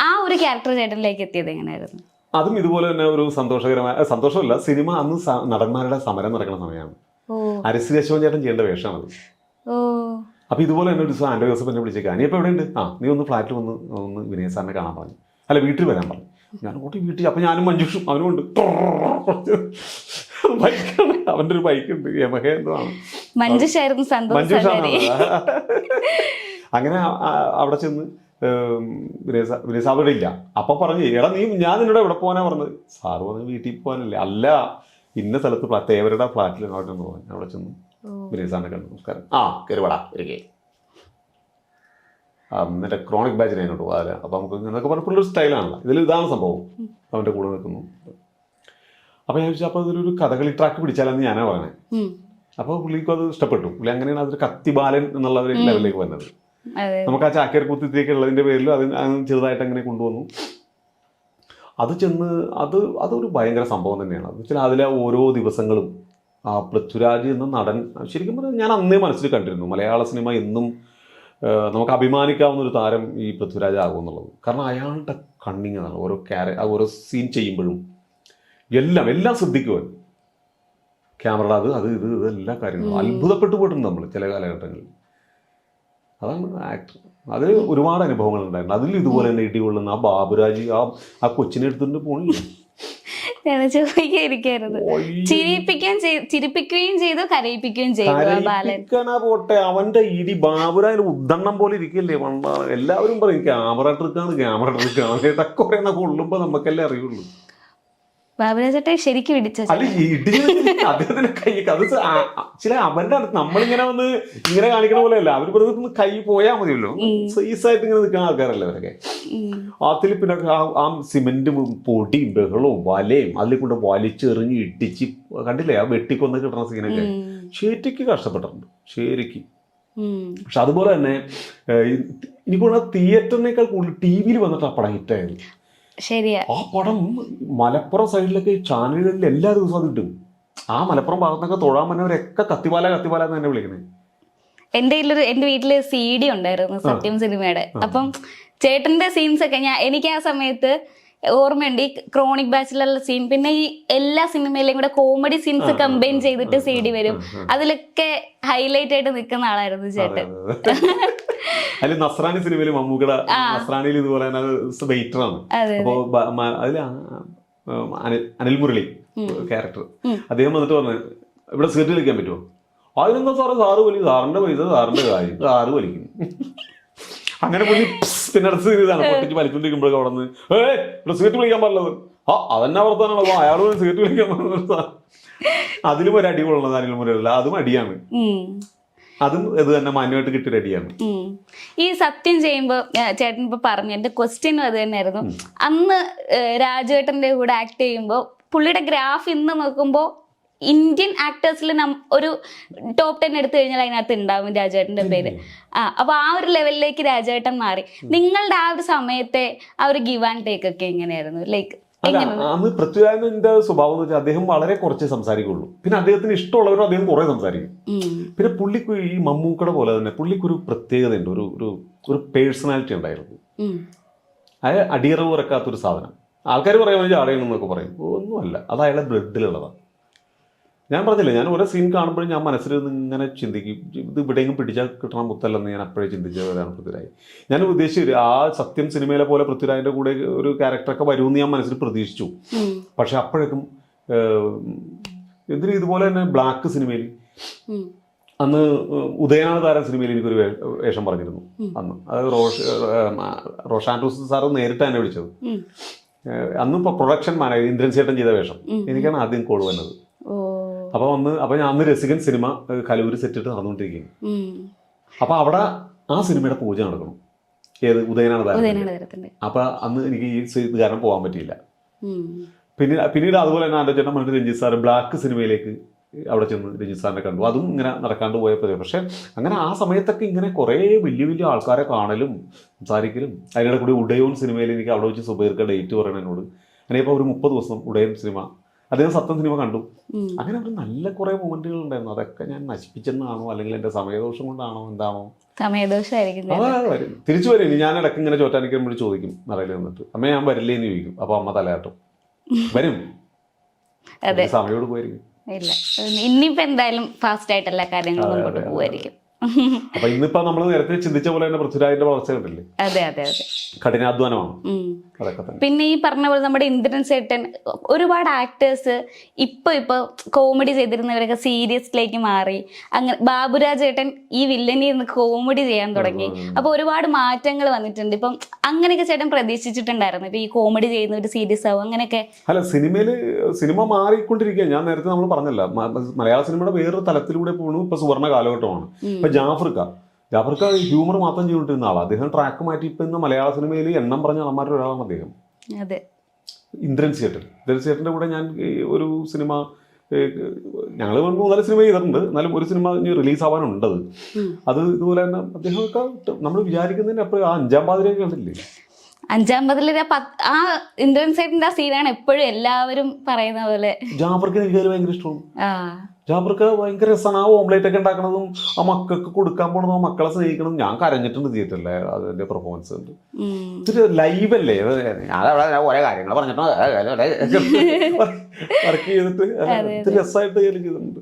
ആ ഒരു ക്യാരക്ടർ ചേട്ടനിലേക്ക് എത്തിയത് എങ്ങനെയായിരുന്നു? അതും ഇതുപോലെ തന്നെ ഒരു സന്തോഷമല്ല, സിനിമ അന്ന് നടന്മാരുടെ സമരം നടക്കുന്ന സമയമാണ്. അരശ്രീ അശോകൻ ചേട്ടൻ ചെയ്യേണ്ട വേഷമാണത്. അപ്പൊ ഇതുപോലെ തന്നെ ഒരു ദിവസം ആൻഡ്രോ ജോസഫ് എന്നെ വിളിച്ചേക്കാം, നീ ഇപ്പൊ എവിടെയുണ്ട്? നീ ഒന്ന് ഫ്ലാറ്റിൽ ഒന്ന് വിനയ സാറിനെ കാണാൻ പറഞ്ഞു, അല്ല വീട്ടിൽ വരാൻ പറഞ്ഞു. ഞാൻ വീട്ടിൽ, അപ്പൊ ഞാനും മഞ്ജുഷും അവനുമുണ്ട്. ബൈക്കാണ്, അവന്റെ ഒരു ബൈക്കുണ്ട്, യമഹ എന്തോ ആണ്. മഞ്ജുഷാണ്. അങ്ങനെ അവിടെ ചെന്ന് വിനയ സാർ ഇവിടെ ഇല്ല. അപ്പൊ പറഞ്ഞു, എടാ ഞാൻ നിന്നോട് എവിടെ പോകാനാ പറഞ്ഞത്? സാറ് പറഞ്ഞു വീട്ടിൽ പോകാനല്ലേ. അല്ല, ഇന്ന സ്ഥലത്ത് തേവരുടെ ഫ്ലാറ്റിൽ അങ്ങോട്ട് പോകാൻ. അവിടെ ചെന്ന് വിനയ സാറിനെ കണ്ടു. നമസ്കാരം, കരുവാടാ ഇരിക്കേ, എന്നിട്ട് ക്രോണിക് ബാച്ചിനെ അങ്ങോട്ട് പോകാതെ. അപ്പൊ നമുക്ക് എന്നൊക്കെ പറഞ്ഞ സ്റ്റൈലാണല്ലോ. ഇതിൽ ഇതാണ് സംഭവം. അവന്റെ കൂടെ നിൽക്കുന്നു. അപ്പൊ ഞാൻ ചോദിച്ചാൽ അപ്പൊ അതിലൊരു കഥകളി ട്രാക്ക് പിടിച്ചാലെന്ന് ഞാനാ പറയണേ. അപ്പൊ പുള്ളിക്കും അത് ഇഷ്ടപ്പെട്ടു. പുള്ളി അങ്ങനെയാണ് അതൊരു കത്തിബാലൻ എന്നുള്ള ഒരു ലെവലിലേക്ക് വന്നത്. നമുക്ക് ആ ചാക്കേർ കുത്തിത്തേക്ക് ഉള്ളതിന്റെ പേരിൽ അത് ചെറുതായിട്ട് അങ്ങനെ കൊണ്ടുവന്നു. അത് ചെന്ന് അതൊരു ഭയങ്കര സംഭവം തന്നെയാണ്. അത് വെച്ചാൽ അതിലെ ഓരോ ദിവസങ്ങളും ആ പൃഥ്വിരാജ് എന്ന നടൻ ശരിക്കും പറഞ്ഞാൽ ഞാൻ അന്നേ മനസ്സിൽ കണ്ടിരുന്നു, മലയാള സിനിമ എന്നും നമുക്ക് അഭിമാനിക്കാവുന്ന ഒരു താരം ഈ പൃഥ്വിരാജ് ആകുമെന്നുള്ളത്. കാരണം അയാളുടെ കണ്ണിങ് ആണ്. ഓരോ സീൻ ചെയ്യുമ്പോഴും എല്ലാം ശ്രദ്ധിക്കുവാൻ ക്യാമറയുടെ ഇത് എല്ലാ കാര്യങ്ങളും അത്ഭുതപ്പെട്ടു പോയിട്ടുണ്ട് നമ്മൾ ചില കാലഘട്ടങ്ങളിൽ. അതാണ് ആക്ടർ. അതിൽ ഒരുപാട് അനുഭവങ്ങൾ ഉണ്ടായിരുന്നു. അതിൽ ഇതുപോലെ തന്നെ ഇടികൊള്ളുന്ന ആ ബാബുരാജ് ആ കൊച്ചിനെ എടുത്തിട്ട് പോണില്ല. ചിരിപ്പിക്കുകയും ചെയ്തു, കരയിപ്പിക്കുകയും ചെയ്തു. പോട്ടെ, അവന്റെ ഇടി ബാബുരാജ് ഉദ്ദണ്ണം പോലെ ഇരിക്കല്ലേ പണ്ടാണ്. എല്ലാവരും പറയും ക്യാമറ ട്രിക്കാണ്. ഇതൊക്കെ കൊണ്ടുമ്പോ നമുക്കല്ലേ അറിയുള്ളൂ. ബാബുരാജേട്ടെ ശരിക്കും ഇടിച്ച അല്ല അദ്ദേഹത്തിന്റെ കൈ അത് ചില അവരുടെ അടുത്ത് നമ്മളിങ്ങനെ വന്ന് ഇങ്ങനെ കാണിക്കണ പോലെ അല്ല, അവർ വെറുതെ കൈ പോയാൽ മതിയല്ലോ, സൈസായിട്ട് ഇങ്ങനെ നിൽക്കുന്ന ആൾക്കാരല്ലേ അവരൊക്കെ. അതിൽ പിന്നെ ആ സിമെന്റ് പൊടിയും ബഹളവും വലയും അതിൽ കൊണ്ട് വലിച്ചെറിഞ്ഞ് ഇടിച്ച് കണ്ടില്ലേ ആ വെട്ടിക്കൊന്ന് കിട്ടണ സീനൊക്കെ ശരിക്കും കഷ്ടപ്പെട്ടിട്ടുണ്ട് ശരിക്കും. പക്ഷെ അതുപോലെ തന്നെ എനിക്കുള്ള തിയേറ്ററിനേക്കാൾ കൂടുതൽ TV വന്നിട്ട് ആ പടം ഹിറ്റായത്. ശരിയാ. ആ പടം മലപ്പുറം സൈഡിലൊക്കെ ചാനലുകളിൽ എല്ലാ ദിവസവും അത് കിട്ടും. ആ മലപ്പുറം ഭാഗത്തൊക്കെ തൊഴാൻ വന്നവരൊക്കെ കത്തിപ്പാല കത്തിപ്പാല എന്ന് തന്നെ വിളിക്കുന്നത്. എന്റെ വീട്ടില് CD ഉണ്ടായിരുന്നു സത്യം സിനിമയുടെ. അപ്പം ചേട്ടന്റെ സീൻസ് ഒക്കെ എനിക്ക് ആ സമയത്ത് ഓർമ്മയുണ്ട്, ഈ ക്രോണിക് ബാച്ചിലുള്ള സീൻ, പിന്നെ ഈ എല്ലാ സിനിമയിലും കൂടെ കോമഡി സീൻസ് കമ്പൈൻ ചെയ്തിട്ട് CD വരും. അതിലൊക്കെ ഹൈലൈറ്റ് ആയിട്ട് നിൽക്കുന്ന ആളായിരുന്നു ചേട്ടൻ. അതിൽ നസ്രാണി സിനിമയിൽ മമ്മൂക്കട നസ്രാണിയിൽ ഇതുപോലെ വെയിറ്ററാണ്. അപ്പോ അതില് അനിൽ മുരളി ക്യാരക്ടർ, അദ്ദേഹം വന്നിട്ട് പറഞ്ഞു ഇവിടെ സീറ്റ് വലിക്കാൻ പറ്റുമോ? അതിനെന്താ സാറ് വലിക്കും, സാറിന്റെ പൈസ സാറിന്റെ കാര്യം, സാറ് വലിക്കും. അങ്ങനെ പുള്ളി പിന്നെ അടുത്ത് ഇതാണ് പൊട്ടിച്ച് വലിച്ചോണ്ടിരിക്കുമ്പോഴൊക്കെ അവിടെ നിന്ന് ഇവിടെ സീറ്റ് വിളിക്കാൻ പാടില്ലത്. അതെന്നെ വർത്താനാണോ അയാൾ സീറ്റ് വിളിക്കാൻ പാടില്ല. അതിലും ഒരു അടി കൊള്ളുന്നത് അനിൽ മുരളില്ല, അതും അടിയാണ്. അതും ഇത് തന്നെ മാന്യമായിട്ട് കിട്ടിയ അടിയാണ്. ഈ സത്യം ചെയ്യുമ്പോ ചേട്ടൻ ഇപ്പൊ പറഞ്ഞു, എന്റെ ക്വസ്റ്റ്യനും അത് തന്നെയായിരുന്നു. അന്ന് രാജേട്ടന്റെ കൂടെ ആക്ട് ചെയ്യുമ്പോ പുള്ളിയുടെ ഗ്രാഫ് ഇന്ന് നോക്കുമ്പോ ഇന്ത്യൻ ആക്ടേഴ്സിൽ ഒരു ടോപ്പ് 10 എടുത്തു കഴിഞ്ഞാൽ അതിനകത്ത് ഉണ്ടാവും രാജേട്ടന്റെ പേര്. അപ്പൊ ആ ഒരു ലെവലിലേക്ക് രാജേട്ടൻ മാറി. നിങ്ങളുടെ ആ ഒരു സമയത്തെ ആ ഒരു ഗിവ് ആൻഡ് ടേക്ക് ഒക്കെ എങ്ങനെയായിരുന്നു? ലൈക്ക് അന്ന് പൃഥ്വിരാജിന്റെ സ്വഭാവം എന്ന് വെച്ചാൽ അദ്ദേഹം വളരെ കുറച്ചേ സംസാരിക്കുള്ളൂ. പിന്നെ അദ്ദേഹത്തിന് ഇഷ്ടമുള്ളവരും അദ്ദേഹം കുറെ സംസാരിക്കും. പിന്നെ പുള്ളിക്ക് ഈ മമ്മൂക്കയുടെ പോലെ തന്നെ പുള്ളിക്കൊരു പ്രത്യേകത ഉണ്ട്, ഒരു പേഴ്സണാലിറ്റി ഉണ്ടായിരുന്നു. അത് അടിയറവ് കുറക്കാത്തൊരു സാധനം. ആൾക്കാർ പറയുമ്പോൾ ആടെയെന്നൊക്കെ പറയും, ഒന്നുമല്ല, അത് അയാളുടെ ബ്ലഡിലുള്ളതാണ്. ഞാൻ പറഞ്ഞില്ലേ, ഞാൻ ഓരോ സീൻ കാണുമ്പോഴും ഞാൻ മനസ്സിൽ ഇങ്ങനെ ചിന്തിക്കും, ഇത് ഇവിടെയെങ്കിലും പിടിച്ചാൽ കിട്ടണം മുത്തല്ലെന്ന് ഞാൻ അപ്പോഴേ ചിന്തിച്ചവരാണ് പൃഥ്വിരാജ്. ഞാൻ ഉദ്ദേശിച്ചു ആ സത്യം സിനിമയിലെ പോലെ പൃഥ്വിരാജിന്റെ കൂടെ ഒരു ക്യാരക്ടറൊക്കെ വരുമെന്ന് ഞാൻ മനസ്സിൽ പ്രതീക്ഷിച്ചു. പക്ഷെ അപ്പോഴേക്കും എന്തിനും ഇതുപോലെ തന്നെ ബ്ലാക്ക് സിനിമയിൽ അന്ന് ഉദയനാണ് താരം സിനിമയിൽ എനിക്കൊരു വേഷം പറഞ്ഞിരുന്നു അന്ന്. അത് റോഷാൻഡ്രൂസ് സാറ് നേരിട്ട് തന്നെ വിളിച്ചത്. അന്ന് ഇപ്പോൾ പ്രൊഡക്ഷൻ മാനേജർ ഇന്ദ്രൻ ചേട്ടൻ ചെയ്ത വേഷം എനിക്കാണ് ആദ്യം കോൾ വന്നത്. അപ്പൊ ഞാൻ അന്ന് രസികൻ സിനിമ കലൂര് സെറ്റിട്ട് നടന്നുകൊണ്ടിരിക്കുകയാണ്. അപ്പൊ അവിടെ ആ സിനിമയുടെ പൂജ നടക്കണം, ഏത് ഉദയനാണ് താരം. അപ്പൊ അന്ന് എനിക്ക് ഈ ഇത് കാരണം പോകാൻ പറ്റിയില്ല. പിന്നീട് അതുപോലെ തന്നെ ആൻ്റെ ചേട്ടൻ പറഞ്ഞിട്ട് രഞ്ജിത്ത് സാറ് ബ്ലാക്ക് സിനിമയിലേക്ക് അവിടെ ചെന്ന് രഞ്ജിത്ത് സാറിനെ കണ്ടു. അതും ഇങ്ങനെ നടക്കാണ്ട് പോയപ്പോൾ. പക്ഷെ അങ്ങനെ ആ സമയത്തൊക്കെ ഇങ്ങനെ കുറേ വലിയ വലിയ ആൾക്കാരെ കാണലും സംസാരിക്കലും. അതിനിടെ കൂടി ഉദയോൻ സിനിമയിൽ എനിക്ക് അവിടെ വെച്ച് സുബൈർക്ക് ഡേറ്റ് പറയണം എന്നോട്. അങ്ങനെയപ്പോൾ ഒരു 30 ദിവസം ഉദയൻ സിനിമ, അദ്ദേഹം സത്യം സിനിമ കണ്ടു. അങ്ങനെ ഒരു നല്ല കുറെ മൊമെന്റുകൾ ഉണ്ടായിരുന്നു. അതൊക്കെ ഞാൻ നശിപ്പിച്ചെന്നാണോ അല്ലെങ്കിൽ എന്റെ സമയദോഷം കൊണ്ടാണോ എന്താണോ? സമയദോഷമായിരിക്കും. തിരിച്ചു വരും. ഞാൻ ഇടയ്ക്ക് ഇങ്ങനെ ചോറ്റാനിക്കുമ്പോൾ ചോദിക്കും നടയിൽ നിന്നിട്ട്, അമ്മ ഞാൻ വരില്ലേ എന്ന് ചോദിക്കും. അപ്പൊ അമ്മ തലയാട്ടും, വരും. സമയോട് പോയിരിക്കും. ഇല്ല, ഇനിയിപ്പോ എന്തായാലും ഫാസ്റ്റ് ആയിട്ട് എല്ലാ കാര്യങ്ങളും മുമ്പോട്ട് പോവായിരിക്കും. അപ്പൊ ഇന്നിപ്പോ നമ്മൾ നേരത്തെ ചിന്തിച്ച പോലെ തന്നെ പൃഥ്വിരാജിന്റെ വളർച്ച കണ്ടില്ലേ? അതെ അതെ അതെ, കഠിനാധ്വാനമാണ്. പിന്നെ ഈ പറഞ്ഞ പോലെ നമ്മുടെ ഇന്ദ്രൻ ചേട്ടൻ, ഒരുപാട് ആക്ടേഴ്സ് ഇപ്പൊ കോമഡി ചെയ്തിരുന്നവരൊക്കെ സീരിയസിലേക്ക് മാറി. അങ്ങനെ ബാബുരാജ് ചേട്ടൻ ഈ വില്ലനിൽ നിന്ന് കോമഡി ചെയ്യാൻ തുടങ്ങി. അപ്പൊ ഒരുപാട് മാറ്റങ്ങൾ വന്നിട്ടുണ്ട്. ഇപ്പം അങ്ങനെയൊക്കെ ചേട്ടൻ പ്രതീക്ഷിച്ചിട്ടുണ്ടായിരുന്നു ഇപ്പൊ ഈ കോമഡി ചെയ്യുന്ന ഒരു സീരിയസ് ആവും അങ്ങനെയൊക്കെ? അല്ല, സിനിമ മാറിക്കൊണ്ടിരിക്കുക. ഞാൻ നേരത്തെ നമ്മൾ പറഞ്ഞല്ലോ, മലയാള സിനിമയുടെ വേറൊരു തലത്തിലൂടെ പോകണു. ഇപ്പൊ സുവർണ്ണ കാലഘട്ടമാണ്. ഇപ്പൊ ജാഫർക്ക ഹ്യൂമർ മാത്രം ചെയ്തുകൊണ്ടിരുന്ന ആളാണ്. അദ്ദേഹം ട്രാക്ക് മാറ്റി ഇപ്പൊ ഇന്ന് മലയാള സിനിമയിൽ എണ്ണം പറഞ്ഞ നടന്മാരുടെ ഒരാളാണ് അദ്ദേഹം. ഇന്ദ്രൻ ചേട്ടൻ്റെ കൂടെ ഞാൻ ഒരു സിനിമ, ഞങ്ങൾ 3-4 സിനിമ ചെയ്തിട്ടുണ്ട്. എന്നാലും ഒരു സിനിമ റിലീസ് ആവാനുണ്ടത്. അത് ഇതുപോലെ തന്നെ അദ്ദേഹമൊക്കെ നമ്മൾ വിചാരിക്കുന്നതിന് അപ്പോഴും ആ 5-ാം പാതിരയൊക്കെ കണ്ടില്ലേ? 5-ാം പാതിരയിലെ ആ ഇന്ദ്രൻ ചേട്ടൻ്റെ ആ സീനാണ് എപ്പോഴും എല്ലാവരും പറയുന്ന പോലെ. ജാഫർക്ക് എനിക്ക് ഭയങ്കര ഇഷ്ടമാണ്. ജാഫർക്ക് ഭയങ്കര രസമാണ്. ആ ഓംലേറ്റ് ഒക്കെ ഉണ്ടാക്കണതും ആ മക്കൾക്ക് കൊടുക്കാൻ പോണതും ആ മക്കളെ സ്നേഹിക്കണതും. ഞാൻ കരഞ്ഞിട്ടുണ്ട് തിയേറ്ററിലെ അതിന്റെ പെർഫോമൻസ് ഉണ്ട്. ഇത്തിരി ലൈവ് അല്ലേ, ഞാനവിടെ ഓരോ കാര്യങ്ങൾ പറഞ്ഞിട്ട് വർക്ക് ചെയ്തിട്ട് രസമായിട്ട് ചെയ്തിട്ടുണ്ട്.